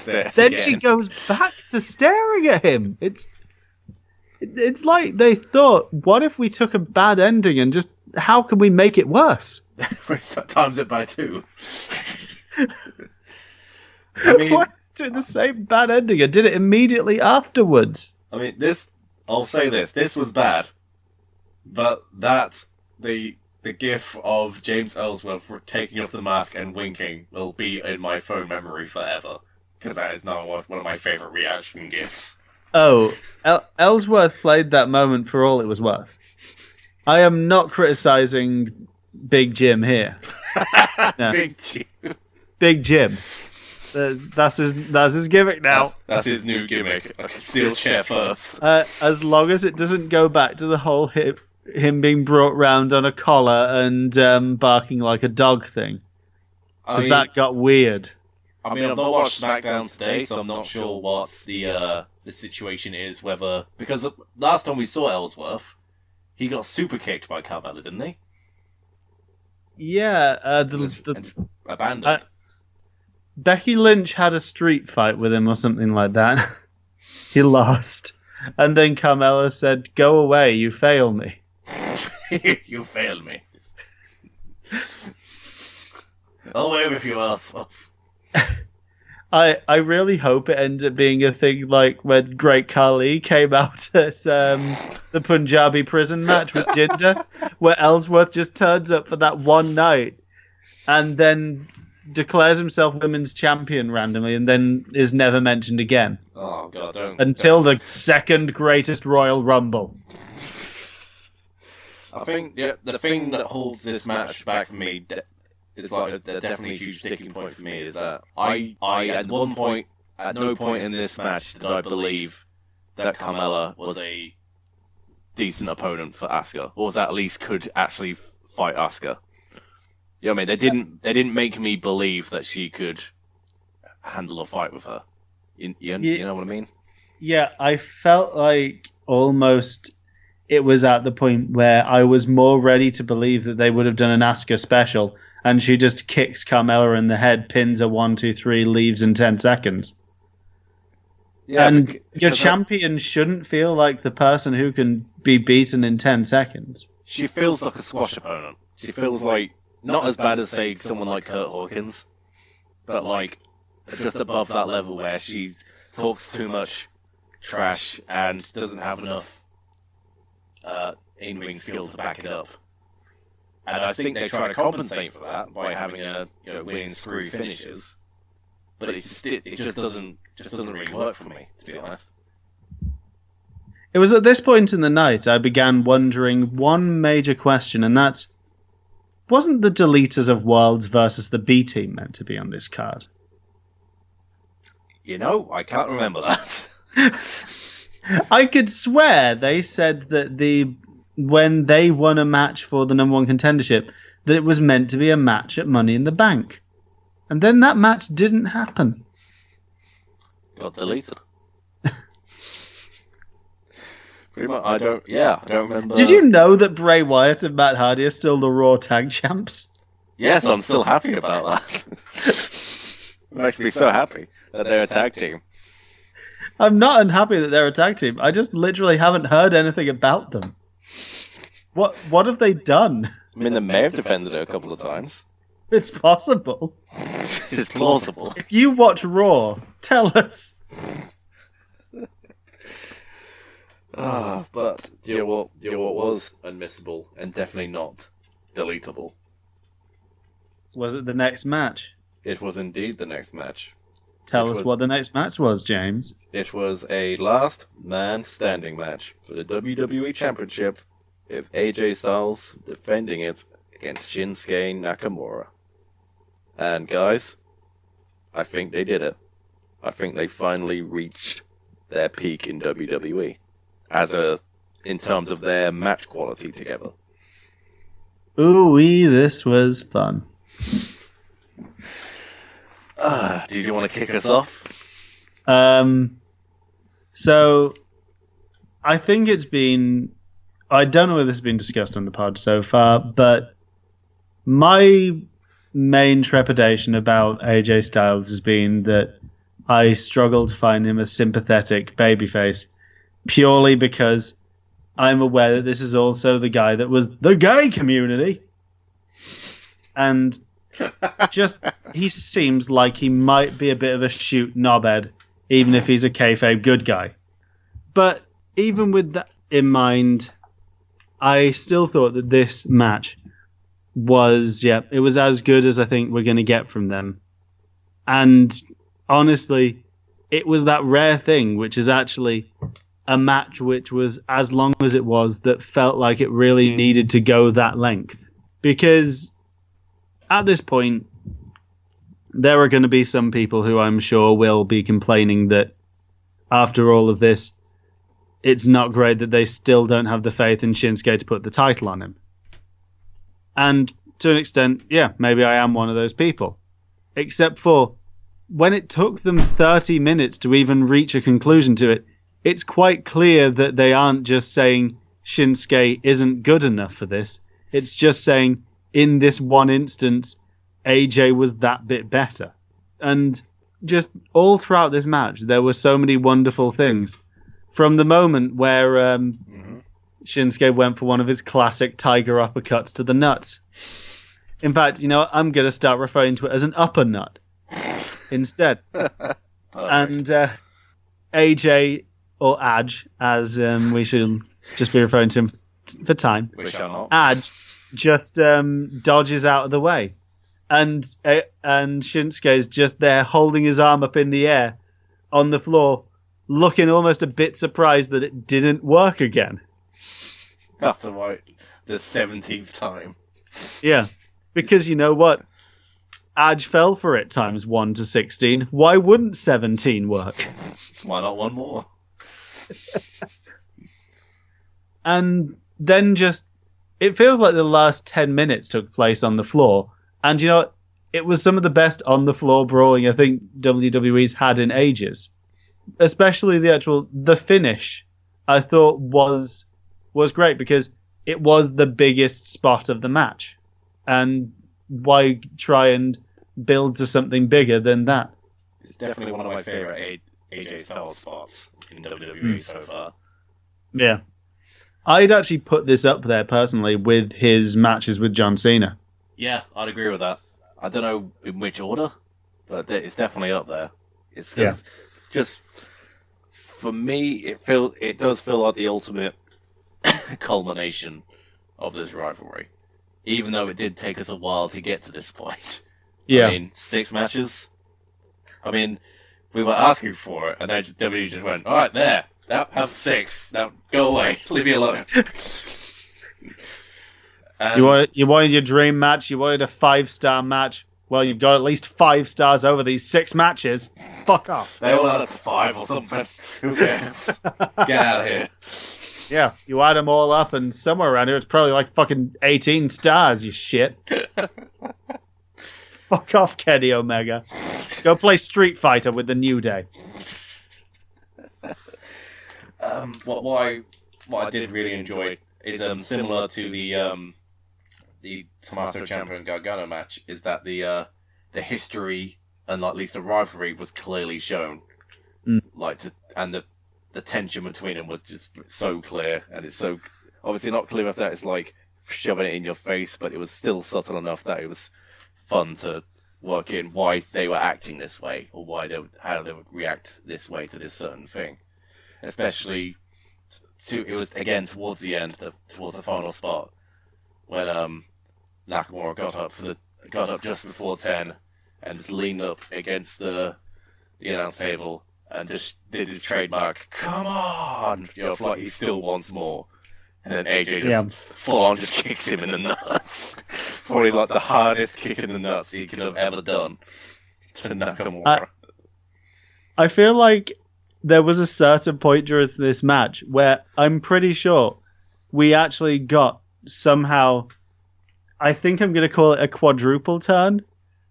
Then she goes back to staring at him. It's like they thought, what if we took a bad ending and just, how can we make it worse? Times it by 2. I mean, doing the same bad ending and did it immediately afterwards. I mean, I'll say this was bad. But the gif of James Ellsworth taking off the mask and winking will be in my phone memory forever. Because that is now one of my favourite reaction gifs. Oh, Ellsworth played that moment for all it was worth. I am not criticising Big Jim here. No. Big Jim. Big Jim. That's his gimmick now. That's his new gimmick. Okay, SteelChair first. As long as it doesn't go back to the whole him being brought round on a collar and barking like a dog thing. Because that got weird. I mean, I've not watched SmackDown today, so I'm not sure what the situation is, because last time we saw Ellsworth, he got super kicked by Carmella, didn't he? Yeah, and abandoned. Becky Lynch had a street fight with him or something like that. He lost. And then Carmella said, "Go away, you fail me." You failed me. Away with you, Ellsworth. I really hope it ends up being a thing like when Great Khali came out at the Punjabi prison match with Jinder, where Ellsworth just turns up for that one night and then declares himself women's champion randomly and then is never mentioned again. Oh, God, don't. Until the second greatest Royal Rumble. I think the thing that holds this match back for me is like a definitely huge sticking point for me is that I at no point in this match did I believe that Carmella was a decent opponent for Asuka, or at least could actually fight Asuka. You know what I mean? They didn't make me believe that she could handle a fight with her. You know what I mean? Yeah, I felt like almost it was at the point where I was more ready to believe that they would have done an Asuka special, and she just kicks Carmella in the head, pins her 1, 2, 3, leaves in 10 seconds. Yeah, and your champion shouldn't feel like the person who can be beaten in 10 seconds. She feels like a squash opponent. She feels like, not as bad as, say, someone like Kurt Hawkins, but like just above that level where she talks too much trash and doesn't have enough in-ring skill to back it up. And I think they try to compensate for that by having a winning screwy finishes, but it just doesn't really work for me, to be honest. It was at this point in the night I began wondering one major question, and that's, wasn't the Deleters of Worlds versus the B Team meant to be on this card? I can't remember that. I could swear they said that when they won a match for the number 1 contendership, that it was meant to be a match at Money in the Bank. And then that match didn't happen. Got deleted. Pretty much, I don't remember. Did you know that Bray Wyatt and Matt Hardy are still the Raw Tag Champs? Yes, I'm still happy about that. I'm actually so happy that they're a tag team. I'm not unhappy that they're a tag team. I just literally haven't heard anything about them. What have they done? I mean, they may have defended it a couple of times. It's possible. It's plausible. If you watch Raw, tell us. But do you know what was unmissable and definitely not deletable? Was it the next match? It was indeed the next match. Tell us what the next match was, James. It was a last man standing match for the WWE Championship, with AJ Styles defending it against Shinsuke Nakamura. And guys, I think they did it. I think they finally reached their peak in WWE, in terms of their match quality together. Ooh-wee, this was fun. Do you want to kick us off? So, I think I don't know whether this has been discussed on the pod so far, but my main trepidation about AJ Styles has been that I struggle to find him a sympathetic babyface, purely because I'm aware that this is also the guy that was the gay community. And he seems like he might be a bit of a shoot knobhead, even if he's a kayfabe good guy. But even with that in mind, I still thought that this match was, it was as good as I think we're going to get from them. And honestly, it was that rare thing, which is actually a match which was as long as it was that felt like it really needed to go that length. Because at this point, there are going to be some people who I'm sure will be complaining that after all of this, it's not great that they still don't have the faith in Shinsuke to put the title on him. And to an extent, maybe I am one of those people. Except for when it took them 30 minutes to even reach a conclusion to it, it's quite clear that they aren't just saying Shinsuke isn't good enough for this. It's just saying, in this one instance, AJ was that bit better. And just all throughout this match, there were so many wonderful things. From the moment where Shinsuke went for one of his classic tiger uppercuts to the nuts. In fact, I'm going to start referring to it as an upper nut instead. And AJ, or Aj, as we should just be referring to him for time. We shall not. Aj just dodges out of the way. And Shinsuke is just there holding his arm up in the air on the floor, looking almost a bit surprised that it didn't work again. After the 17th time. Yeah, because you know what? Aj fell for it times 1 to 16. Why wouldn't 17 work? Why not one more? And then it feels like the last 10 minutes took place on the floor. And you know what? It was some of the best on-the-floor brawling I think WWE's had in ages. Especially the finish, I thought was great because it was the biggest spot of the match. And why try and build to something bigger than that? It's definitely one of my favourite AJ Styles spots in WWE so far. Yeah. I'd actually put this up there personally with his matches with John Cena. Yeah, I'd agree with that. I don't know in which order, but it's definitely up there. It's just for me, it does feel like the ultimate culmination of this rivalry. Even though it did take us a while to get to this point. Yeah. I mean, 6 matches. I mean, we were asking for it, and then WWE just went, "All right, there. Now have 6. Now go away. Leave me alone." You wanted your dream match. You wanted a 5-star match. Well, you've got at least 5 stars over these 6 matches. Fuck off. They all add up to 5 or something. Who cares? Get out of here. Yeah, you add them all up, and somewhere around here, it's probably like fucking 18 stars, you shit. Fuck off, Kenny Omega. Go play Street Fighter with the New Day. What I did really enjoy is similar to the Tommaso Ciampa and Gargano match, is that the history and at least the rivalry was clearly shown. And the tension between them was just so clear, and it's so obviously not clear if that is like shoving it in your face, but it was still subtle enough that it was fun to work in why they were acting this way, or how they would react this way to this certain thing. Especially, it was again towards the end, towards the final spot, when Nakamura got up just before 10 and just leaned up against the announce table and just did his trademark, "Come on!" Like he still wants more. And then AJ just full on just kicks him in the nuts. Probably like the hardest kick in the nuts he could have ever done to Nakamura. I feel like there was a certain point during this match where I'm pretty sure we actually got somehow, I think I'm going to call it a quadruple turn,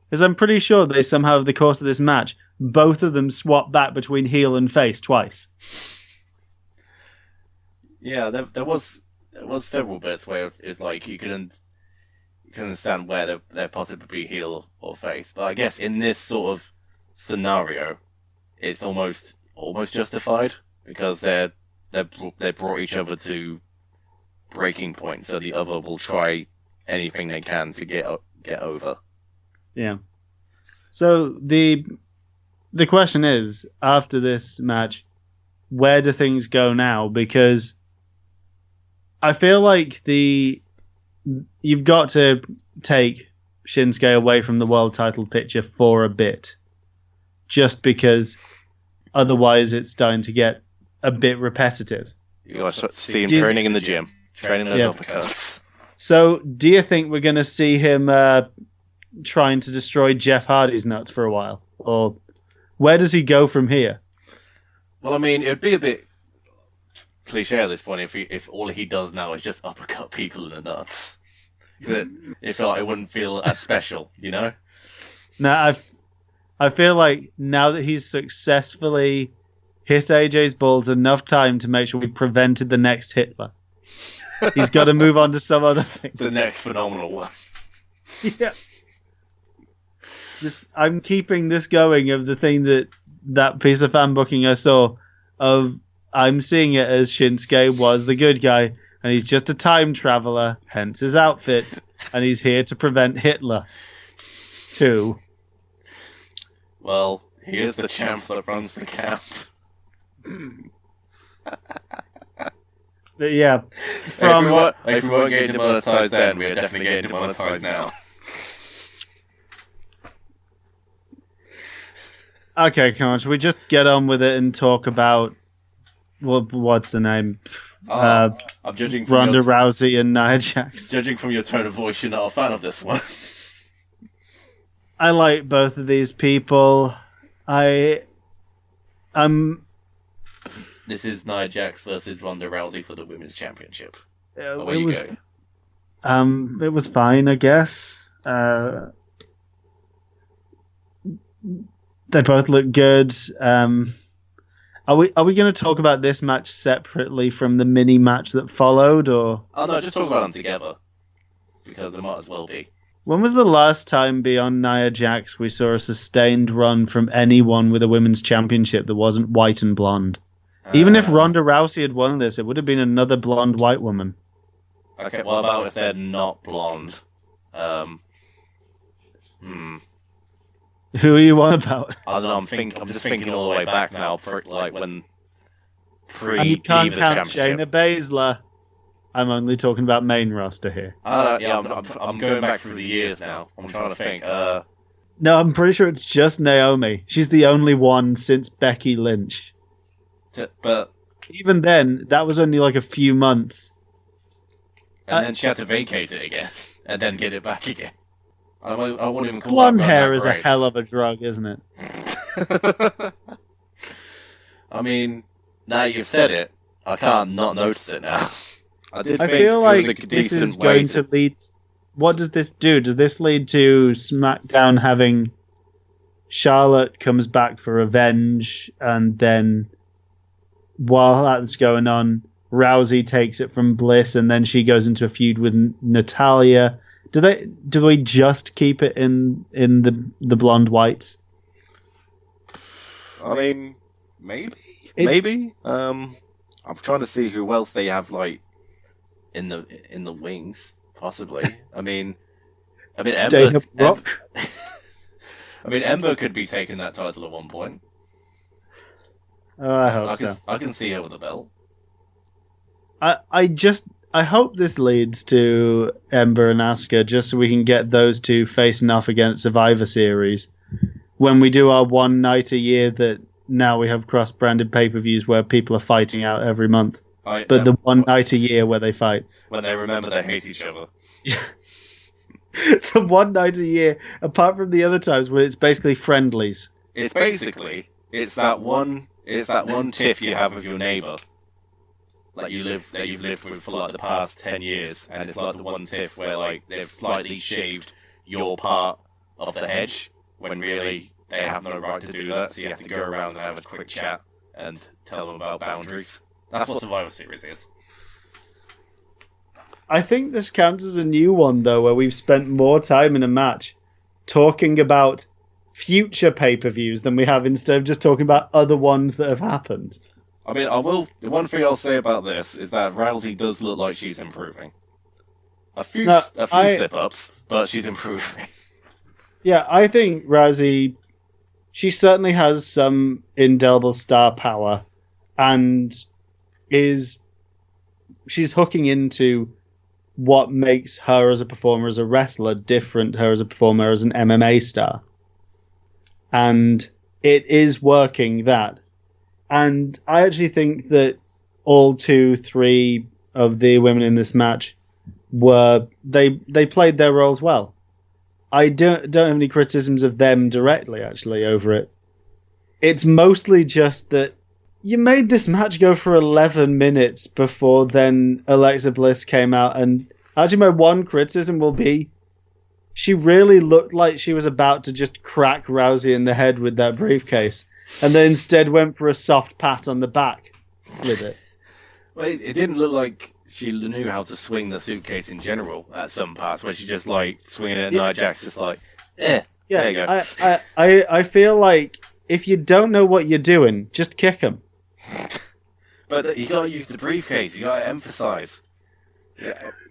because I'm pretty sure they somehow, over the course of this match, both of them swapped back between heel and face twice. Yeah, there was several bits where it's like you can understand where they're possibly be heel or face, but I guess in this sort of scenario, it's almost justified because they brought each other to breaking point, so the other will try anything they can to get over. Yeah. So the question is, after this match, where do things go now? Because I feel like you've got to take Shinsuke away from the world title picture for a bit, just because otherwise it's starting to get a bit repetitive. You got to see him training in the gym, training those uppercuts. So, do you think we're going to see him trying to destroy Jeff Hardy's nuts for a while, or where does he go from here? Well, I mean, it'd be a bit cliche at this point if all he does now is just uppercut people in the nuts. It felt like it wouldn't feel as special, you know? No, I feel like now that he's successfully hit AJ's balls enough time to make sure we prevented the next Hitler, he's got to move on to some other thing. The next phenomenal one. Yeah. I'm keeping this going of the thing that piece of fan booking I saw of I'm seeing it as Shinsuke was the good guy and he's just a time traveler, hence his outfit, and he's here to prevent Hitler too. Well, he is the champ that runs the camp. But yeah. If we weren't getting demonetized then, we are definitely getting demonetized now. Okay, come on. Should we just get on with it and talk about what's the name? I'm judging from Ronda Rousey and Nia Jax. Judging from your tone of voice, you're not a fan of this one. I like both of these people. This is Nia Jax versus Ronda Rousey for the Women's Championship. It was fine, I guess. They both look good. Are we going to talk about this match separately from the mini match that followed, or? Oh no, just talk about them together because they might as well be. When was the last time beyond Nia Jax we saw a sustained run from anyone with a women's championship that wasn't white and blonde? Even if Ronda Rousey had won this, it would have been another blonde white woman. Okay, what about if they're not blonde? Who are you on about? I don't know. I'm just thinking all the way back now for like when and you can't Divas count Championship. Shayna Baszler. I'm only talking about main roster here. I don't know, yeah, I'm going back through the years now. I'm trying to think. No, I'm pretty sure it's just Naomi. She's the only one since Becky Lynch. But even then, that was only like a few months. And then she had to vacate it again and then get it back again. I wouldn't even call blonde that hair that is great. a hell of a drug, isn't it? I mean, now you've said it, I can't not notice it now. I feel like this is going to lead... What does this do? Does this lead to SmackDown having Charlotte comes back for revenge, and then while that's going on, Rousey takes it from Bliss, and then she goes into a feud with Natalya? Do we just keep it in the blonde whites? I mean, maybe. I'm trying to see who else they have like in the wings, possibly. I mean, Ember. Ember could be taking that title at one point. Oh, I hope so. I can see her with a belt. I hope this leads to Ember and Asuka, just so we can get those two facing off against Survivor Series when we do our one night a year that now we have cross-branded pay-per-views where people are fighting out every month. But the one night a year where they fight. When they remember they hate each other. The one night a year, apart from the other times when it's basically friendlies. It's that one tiff you have with your neighbour. Like you've lived with for like the past 10 years, and it's like the one tiff where like they've slightly shaved your part of the hedge when really they have no right to do that, so you have to go around and have a quick chat and tell them about boundaries. That's what Survivor Series is. I think this counts as a new one, though, where we've spent more time in a match talking about future pay-per-views than we have instead of just talking about other ones that have happened. I mean, the one thing I'll say about this is that Rousey does look like she's improving. A few slip-ups, but she's improving. Yeah, I think Rousey, she certainly has some indelible star power, and she's hooking into what makes her as a performer, as a wrestler, different her as a performer, as an MMA star. And it is working that. And I actually think that all 2-3 of the women in this match they played their roles well. I don't have any criticisms of them directly, actually, over it. It's mostly just that you made this match go for 11 minutes before then Alexa Bliss came out, and actually my one criticism will be she really looked like she was about to just crack Rousey in the head with that briefcase, and then instead went for a soft pat on the back with it. Well, it didn't look like she knew how to swing the suitcase in general at some parts, where she just like swinging it at Nia Jax, just like, there you go. I feel like if you don't know what you're doing, just kick him. But you gotta use the briefcase. You gotta emphasize.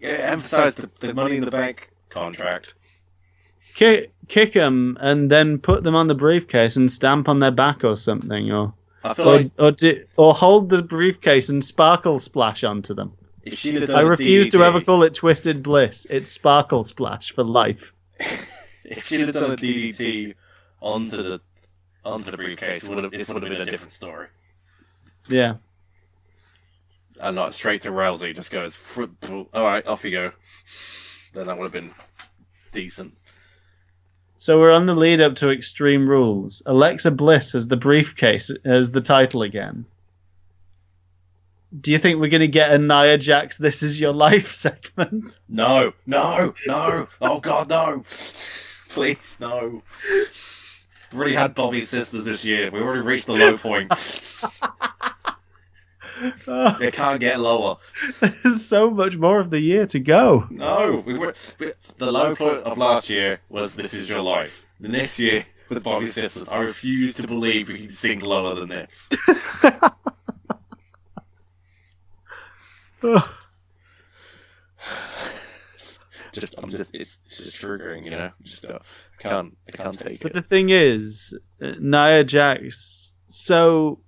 Emphasize the Money in the Bank contract. Kick them and then put them on the briefcase and stamp on their back or something, or hold the briefcase and sparkle splash onto them. If she'd have done I refuse to ever call it Twisted Bliss. It's Sparkle Splash for life. If she'd have done a DDT onto the briefcase, this would have been a different story. Yeah. And not straight to Rousey, just goes, alright, off you go. Then that would have been decent. So we're on the lead up to Extreme Rules. Alexa Bliss has the briefcase as the title again. Do you think we're going to get a Nia Jax This Is Your Life segment? No. Oh God, no. Please, no. We've already had Bobby's sisters this year. We've already reached the low point. It can't get lower. There's so much more of the year to go. No. The low point of last year was This Is Your Life. And this year, with Bobby's sisters, I refuse to believe we can sing lower than this. It's just triggering, you know. I can't take it. But the thing is, Nia Jax. So,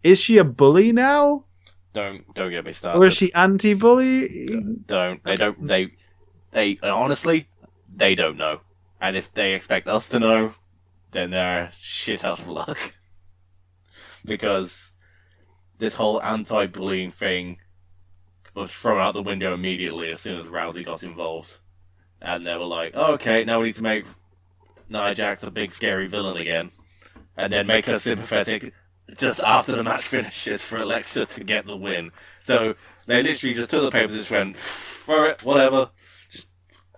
is she a bully now? Don't get me started. Or is she anti-bully? They honestly, they don't know. And if they expect us to know, then they're shit out of luck. Because this whole anti-bullying thing was thrown out the window immediately as soon as Rousey got involved. And they were like, oh, okay, now we need to make Nia Jax a big scary villain again. And then make her sympathetic just after the match finishes for Alexa to get the win. So they literally just took the papers and just went, for it, whatever. Just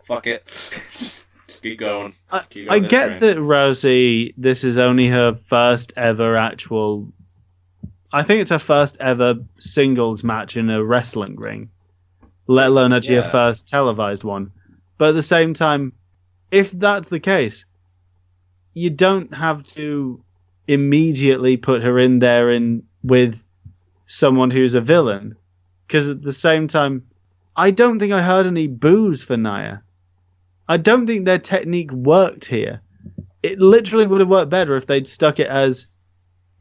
fuck it. Just keep going. I get that Rousey, this is only her first ever actual... I think it's her first ever singles match in a wrestling ring, let alone actually her first televised one. But at the same time, if that's the case, you don't have to immediately put her in there with someone who's a villain. Because at the same time, I don't think I heard any boos for Nia. I don't think their technique worked here. It literally would have worked better if they'd stuck it as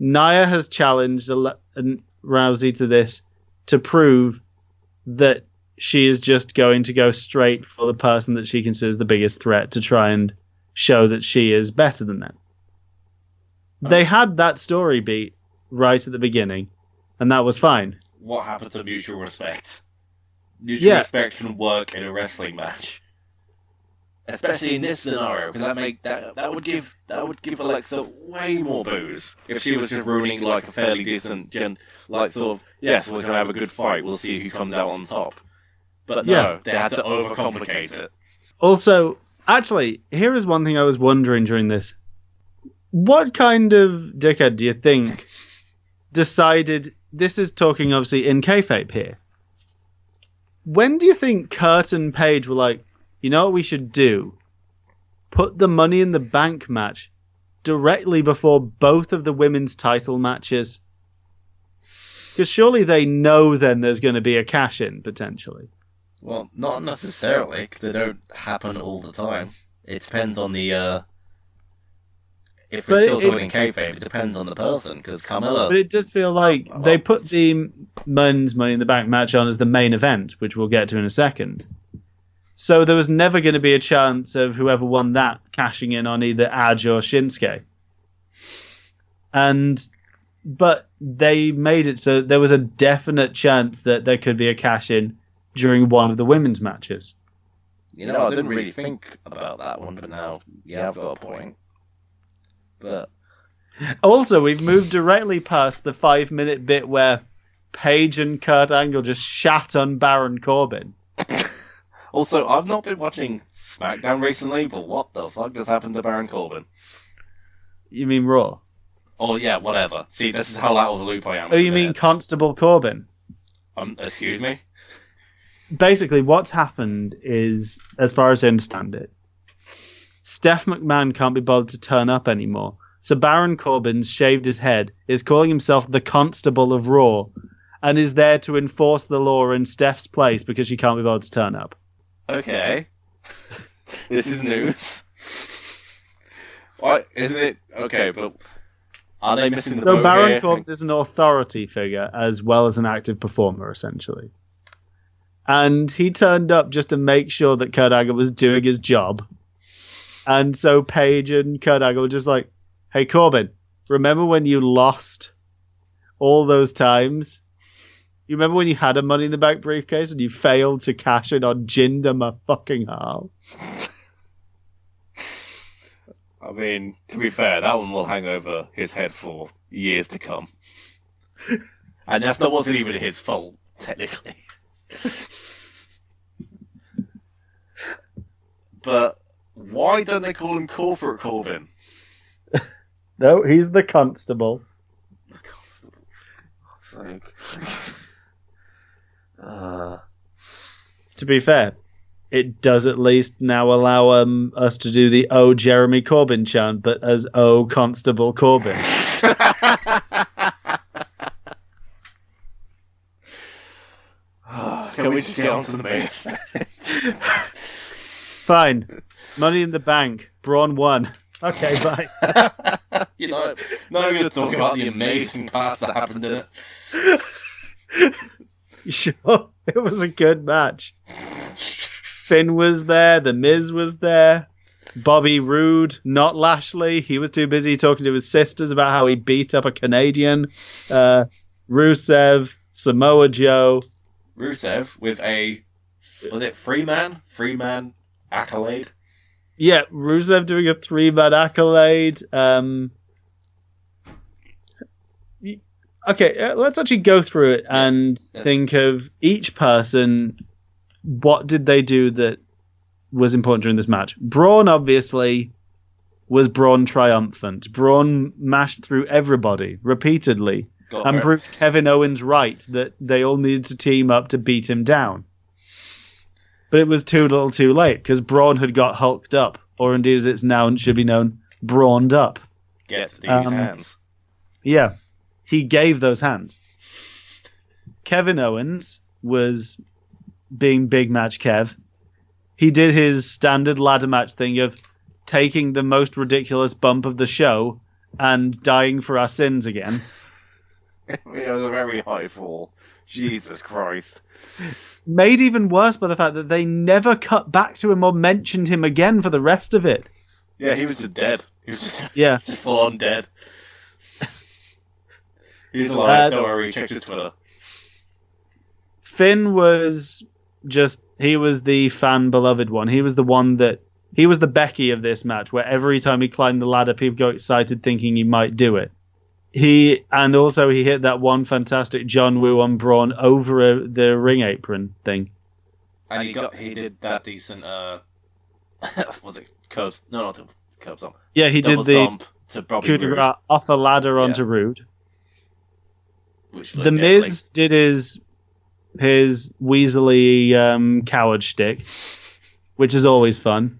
Nia has challenged Rousey to this to prove that she is just going to go straight for the person that she considers the biggest threat to try and show that she is better than them. They had that story beat right at the beginning, and that was fine. What happened to mutual respect? Mutual respect can work in a wrestling match. Especially in this scenario, because that would give Alexa way more boos if she was just ruining like a fairly decent yes, we're gonna have a good fight. We'll see who comes out on top. But no, they had to overcomplicate it. Also, actually, here is one thing I was wondering during this: what kind of dickhead do you think decided? This is talking obviously in kayfabe here. When do you think Kurt and Paige were like, you know what we should do? Put the Money in the Bank match directly before both of the women's title matches. Because surely they know then there's going to be a cash-in, potentially. Well, not necessarily, because they don't happen all the time. it depends on the if we're still talking kayfabe, it depends on the person, because Carmella... But it does feel like they put the men's Money in the Bank match on as the main event, which we'll get to in a second. So there was never going to be a chance of whoever won that cashing in on either Edge or Shinsuke. But they made it so there was a definite chance that there could be a cash-in during one of the women's matches. You know, I didn't really think about that one, but now, I've got a point. But also, we've moved directly past the 5-minute bit where Paige and Kurt Angle just shat on Baron Corbin. Also, I've not been watching SmackDown recently, but what the fuck has happened to Baron Corbin? You mean Raw? Oh yeah, whatever. See, this is how out of the loop I am. Oh, you mean Constable Corbin? Excuse me? Basically, what's happened is, as far as I understand it, Steph McMahon can't be bothered to turn up anymore. So Baron Corbin's shaved his head, is calling himself the Constable of Raw, and is there to enforce the law in Steph's place because she can't be bothered to turn up. Okay. This is news. What? Isn't it? Okay, but are they missing the boat So Baron here? Corbin is an authority figure as well as an active performer, essentially. And he turned up just to make sure that Kurt Angle was doing his job. And so Paige and Kurt Angle were just like, hey, Corbin, remember when you lost all those times? You remember when you had a Money in the Bank briefcase and you failed to cash in on Jinder Mahal? I mean, to be fair, that one will hang over his head for years to come. And that wasn't even his fault, technically. But why don't they call him Corporate Corbin? No, he's the Constable. The Constable, for God's sake. To be fair, it does at least now allow us to do the "Oh Jeremy Corbyn" chant, but as "Oh Constable Corbin." Can we just get on to the main event? Fine. Money in the Bank. Braun won. Okay, bye. You know, now we're going to talk about the amazing parts that happened in it. Sure, it was a good match. Finn was there. The Miz was there. Bobby Roode, not Lashley. He was too busy talking to his sisters about how he beat up a Canadian. Rusev, Samoa Joe. Rusev with a, was it Freeman accolade? Yeah, Rusev doing a 3-man accolade. Okay, let's actually go through it and think of each person. What did they do that was important during this match? Braun, obviously, was Braun triumphant. Braun mashed through everybody repeatedly and proved Kevin Owens right that they all needed to team up to beat him down. But it was too little too late because Braun had got hulked up, or indeed as it's now should be known, brawned up. Get these hands. Yeah, he gave those hands. Kevin Owens was being big match Kev. He did his standard ladder match thing of taking the most ridiculous bump of the show and dying for our sins again. It was a very high fall. Jesus Christ. Made even worse by the fact that they never cut back to him or mentioned him again for the rest of it. Yeah, he was just dead. He was just full on dead. He's alive, don't worry, check his Twitter. Finn was he was the fan beloved one. He was the one he was the Becky of this match, where every time he climbed the ladder, people got excited thinking he might do it. He hit that one fantastic John Woo on Braun over the ring apron thing. And he did that decent, was it curbs? No, not curbs on. Yeah, he did the coup de grace off the ladder onto Rude. The Miz did his Weasley coward shtick, which is always fun.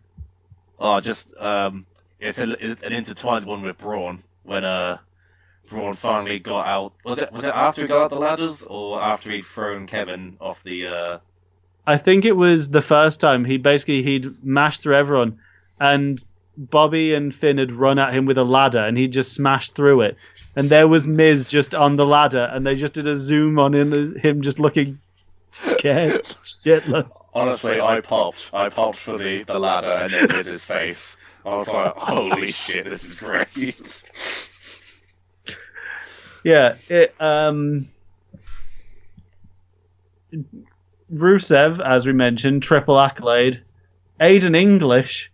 Oh, it's an intertwined one with Braun when Braun finally got out. Was it after he got out the ladders or after he'd thrown Kevin off the? I think it was the first time. He'd mashed through everyone, and Bobby and Finn had run at him with a ladder, and he just smashed through it. And there was Miz just on the ladder, and they just did a zoom on him just looking scared shitless. Honestly, I popped for the ladder and then Miz's face. I was like, holy shit, this is great. Yeah, Rusev, as we mentioned, triple accolade. Aiden English,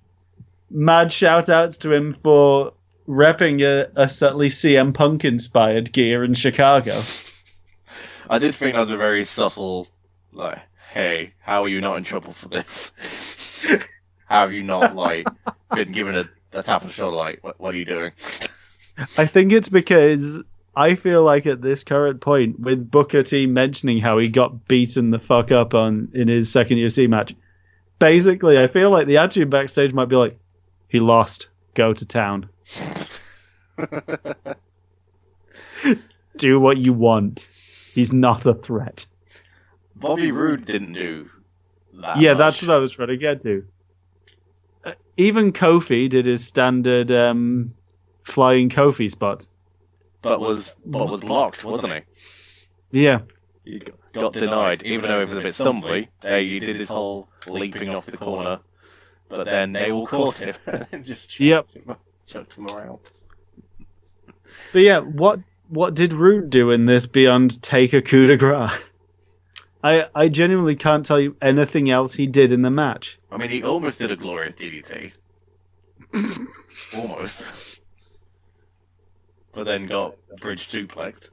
mad shout-outs to him for repping a subtly CM Punk-inspired gear in Chicago. I did think that was a very subtle, like, hey, how are you not in trouble for this? How have you not, like, been given a tap on the shoulder, like, what are you doing? I think it's because I feel like at this current point, with Booker T mentioning how he got beaten the fuck up in his second UFC match, basically, I feel like the attitude backstage might be like, he lost, go to town. Do what you want. He's not a threat. Bobby Roode didn't do that Yeah, much. that's what I was trying to get to. Even Kofi did his standard flying Kofi spot. But was blocked, wasn't he? Yeah. He got denied, even though it was a bit stumbly. He did his whole leaping off the corner, but then they all caught him and just chucked him around. But yeah, what did Roode do in this beyond take a coup de grace? I genuinely can't tell you anything else he did in the match. I mean, he almost did a glorious DDT. Almost. But then got bridge suplexed.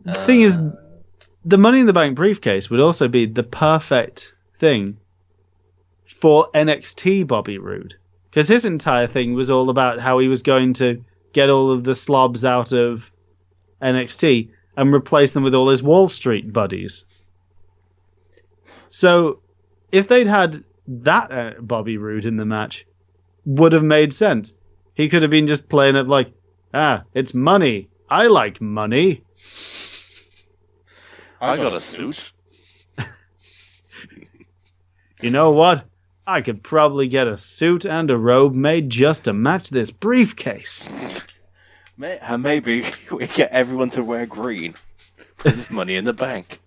The thing is, the Money in the Bank briefcase would also be the perfect thing for NXT Bobby Roode. Because his entire thing was all about how he was going to get all of the slobs out of NXT and replace them with all his Wall Street buddies. So, if they'd had that Bobby Roode in the match, would have made sense. He could have been just playing it like, it's money. I like money. I got a suit. You know what? I could probably get a suit and a robe made just to match this briefcase. And maybe we get everyone to wear green. This is Money in the Bank.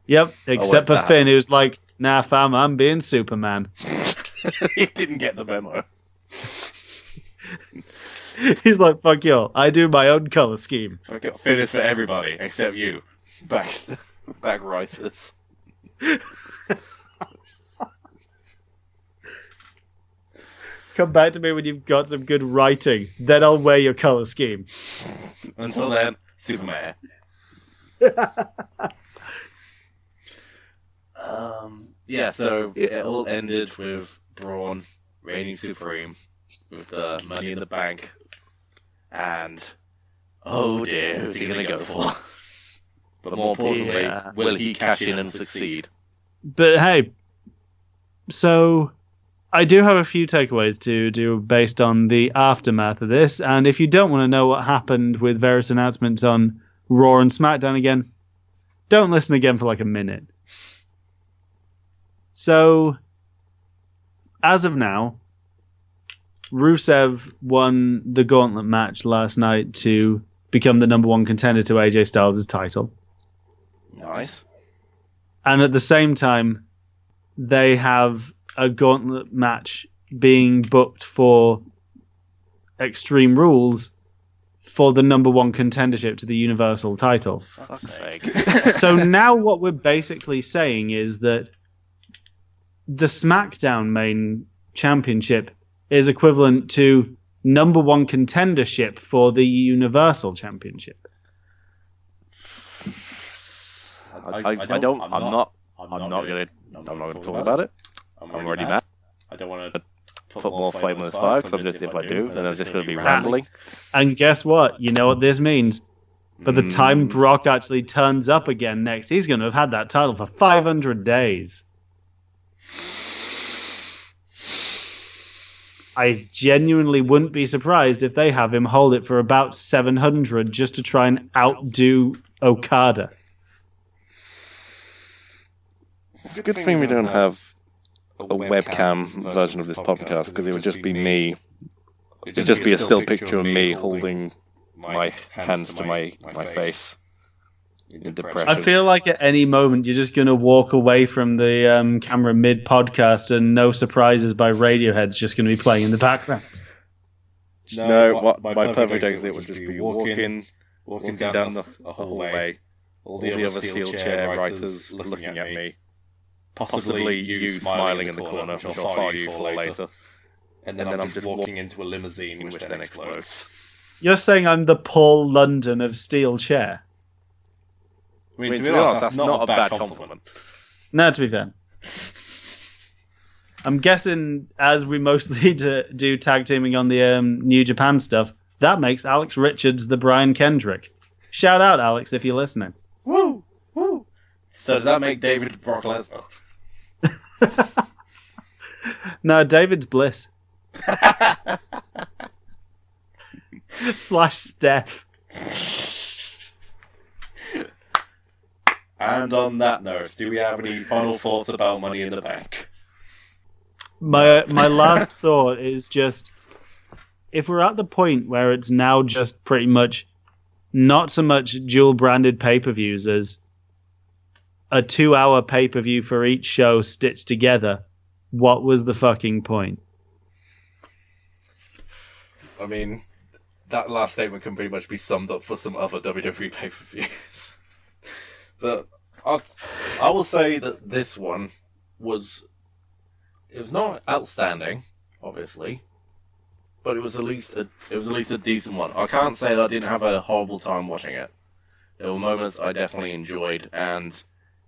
Yep, except for Finn, who's like, nah fam, I'm being Superman. He didn't get the memo. He's like, fuck you, I do my own colour scheme. Finn is for everybody, except you. Back writers. Come back to me when you've got some good writing. Then I'll wear your colour scheme. Until then, Superman. Yeah, so it all ended with Braun reigning supreme with the Money in the Bank. And, oh dear, who's he going to go for? But more importantly, will he cash in and succeed? But hey, so I do have a few takeaways to do based on the aftermath of this, and if you don't want to know what happened with various announcements on Raw and SmackDown again, don't listen again for like a minute. So, as of now, Rusev won the gauntlet match last night to become the number one contender to AJ Styles' title. Nice. And at the same time, they have a gauntlet match being booked for Extreme Rules for the number one contendership to the Universal title. Fuck's sake. So now what we're basically saying is that the SmackDown main championship is equivalent to number one contendership for the Universal Championship. I'm not gonna talk about it. I'm already mad. I don't want to put more flame on this fire, because if I do, then I'm just going to be rambling. And guess what? You know what this means. By the time Brock actually turns up again next, he's going to have had that title for 500 days. I genuinely wouldn't be surprised if they have him hold it for about 700 just to try and outdo Okada. It's a good thing we don't have a webcam version of this podcast because it would just be me. It'd just be a still picture of me holding my hands to my face in depression. I feel like at any moment you're just going to walk away from the camera mid-podcast and No Surprises by Radiohead's just going to be playing in the background. No, my perfect exit would just be walking down the hallway, all the other SteelChair writers looking at me, possibly you smiling in the corner, which I'll fire you for later, and then I'm just walking into a limousine which then explodes. You're saying I'm the Paul London of SteelChair? I mean, to be honest, that's not a bad compliment. No, to be fair. I'm guessing, as we mostly do tag teaming on the New Japan stuff, that makes Alex Richards the Brian Kendrick. Shout out, Alex, if you're listening. Woo! Woo! So does that make David Brock Lesnar? No, David's Bliss. / Steph. And on that note, do we have any final thoughts about Money in the Bank? My last thought is just, if we're at the point where it's now just pretty much not so much dual-branded pay-per-views as a 2-hour pay-per-view for each show stitched together, what was the fucking point? I mean, that last statement can pretty much be summed up for some other WWE pay-per-views. But I will say that this one was... It was not outstanding, obviously, but it was at least a decent one. I can't say that I didn't have a horrible time watching it. There were moments I definitely enjoyed, and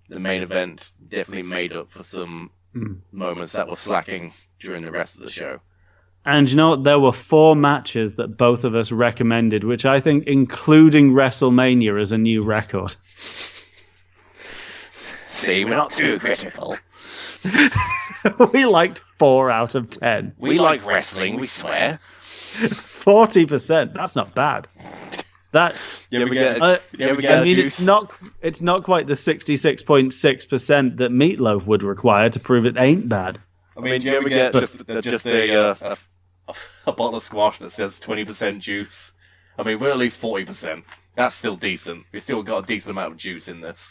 the main event definitely made up for some moments that were slacking during the rest of the show. And you know what? There were 4 matches that both of us recommended, which I think, including WrestleMania, is a new record. See, we're not too critical. We liked 4 out of 10. We like wrestling, we swear. 40%. That's not bad. That it's not quite the 66.6% that Meatloaf would require to prove it ain't bad. I mean, do you ever get just a bottle of squash that says 20% juice? I mean, we're at least 40%. That's still decent. We've still got a decent amount of juice in this.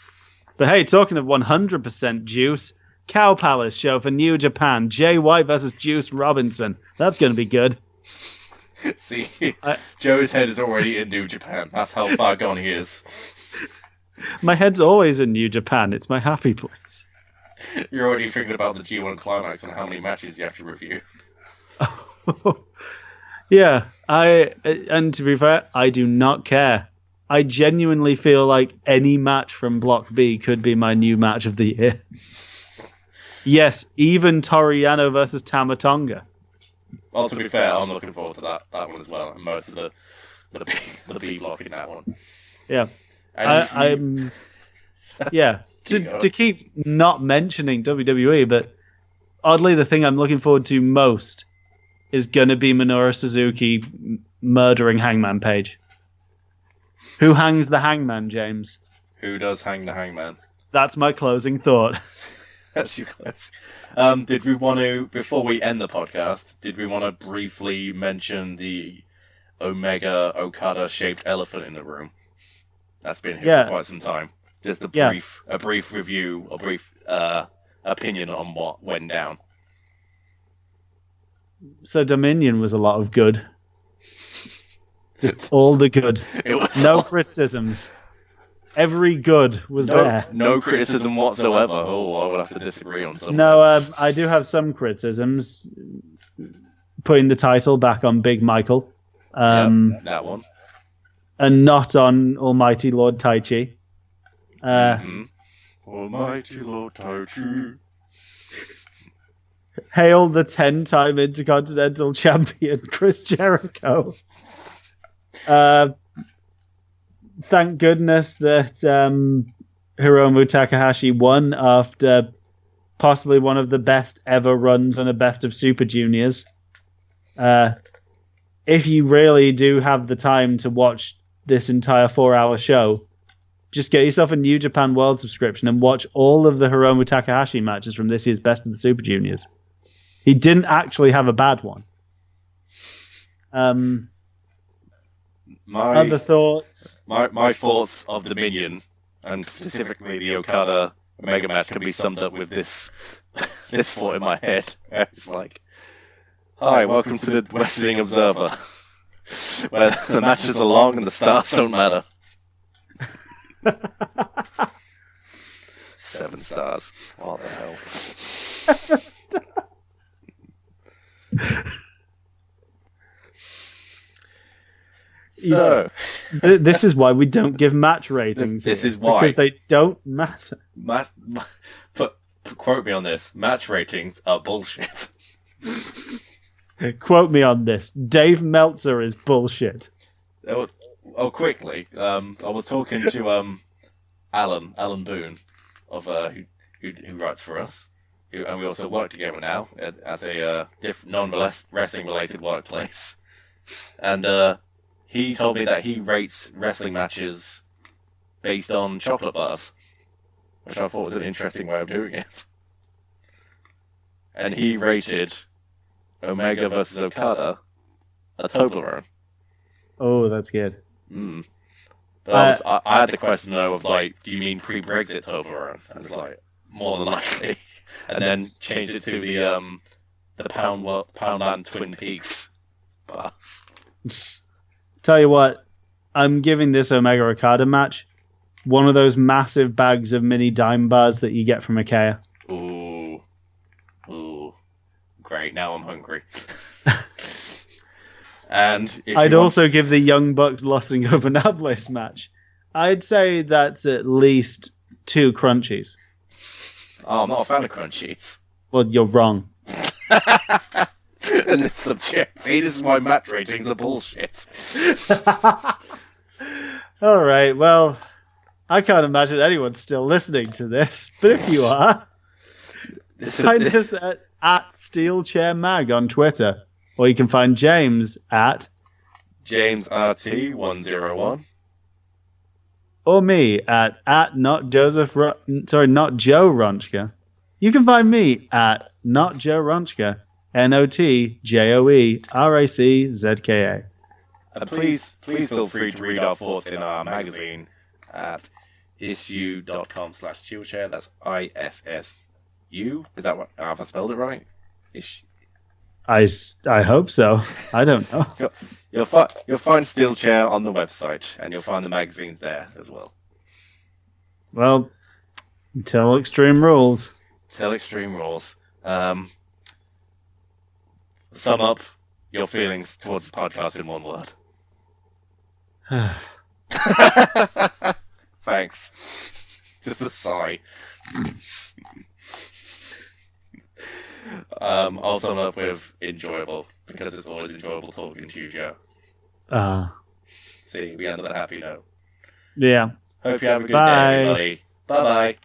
But hey, talking of 100% juice, Cow Palace show for New Japan, Jay White versus Juice Robinson. That's going to be good. See, Joe's head is already in New Japan. That's how far gone he is. My head's always in New Japan. It's my happy place. You're already thinking about the G1 climax and how many matches you have to review. Yeah, and to be fair, I do not care. I genuinely feel like any match from Block B could be my new match of the year. Yes, even Toriano versus Tama Tonga. Well, to be fair, I'm looking forward to that one as well, and most of the B block in that one. Yeah, I'm. Yeah, to keep not mentioning WWE, but oddly, the thing I'm looking forward to most is gonna be Minoru Suzuki murdering Hangman Page. Who hangs the Hangman, James? Who does hang the Hangman? That's my closing thought. That's your close. Did we want to, before we end the podcast, did we want to briefly mention the Omega Okada shaped elephant in the room? That's been here for quite some time. Just a brief review, a brief opinion on what went down. So Dominion was a lot of good. Just all the good. It was no criticisms. Every good was there. No criticism whatsoever. Oh, I would have to disagree on something. No, I do have some criticisms. Putting the title back on Big Michael. That one. And not on Almighty Lord Taichi. Almighty Lord Taichi. Hail the 10-time Intercontinental Champion, Chris Jericho. Thank goodness that Hiromu Takahashi won after possibly one of the best ever runs on a Best of Super Juniors. If you really do have the time to watch this entire 4-hour show, just get yourself a New Japan World subscription and watch all of the Hiromu Takahashi matches from this year's Best of the Super Juniors. He didn't actually have a bad one. Other thoughts? My thoughts of Dominion, and specifically the Okada Omega match, can be summed up with this thought in my head. It's like, hi, welcome to the Wrestling Observer, where the matches are long and the stars don't matter. 7 stars. What the hell? 7 stars. So, this is why we don't give match ratings. This is why. Because they don't matter. But quote me on this. Match ratings are bullshit. Quote me on this. Dave Meltzer is bullshit. Quickly. I was talking to Alan Boone, of who writes for us, and we also work together now at a non-wrestling related workplace, and he told me that he rates wrestling matches based on chocolate bars, which I thought was an interesting way of doing it. And he rated Omega versus Okada a Toblerone. Oh, that's good. Mm. But I had the question though of like, do you mean pre-Brexit Toblerone? And it's like, more than likely. And then changed it to the Poundland Twin Peaks bars. Tell you what, I'm giving this Omega Okada match one of those massive bags of mini dime bars that you get from IKEA. Ooh, great! Now I'm hungry. And I'd also give the Young Bucks Los Ingobernables match. I'd say that's at least 2 crunchies. Oh, I'm not a fan of crunchies. Well, you're wrong. And it's subjective. See, this is why match ratings are bullshit. All right, well, I can't imagine anyone's still listening to this, but if you are, find us at SteelChair Mag on Twitter, or you can find James at JamesRT101, or me at not Joe Ronchka. You can find me at not Joe Ronchka. NOTJOERACZKA. And please feel free to read our thoughts in our magazine at issue.com/SteelChair. That's ISSU. Is that what? Have I spelled it right? Issue. I hope so. I don't know. You'll find SteelChair on the website, and you'll find the magazines there as well. Well, until Extreme Rules. Till Extreme Rules. Sum up your feelings towards the podcast in one word. Thanks. Just a sigh. I'll sum up with enjoyable, because it's always enjoyable talking to you, Joe. See, we end on a happy note. Yeah. Hope you have a good day, everybody. Bye-bye.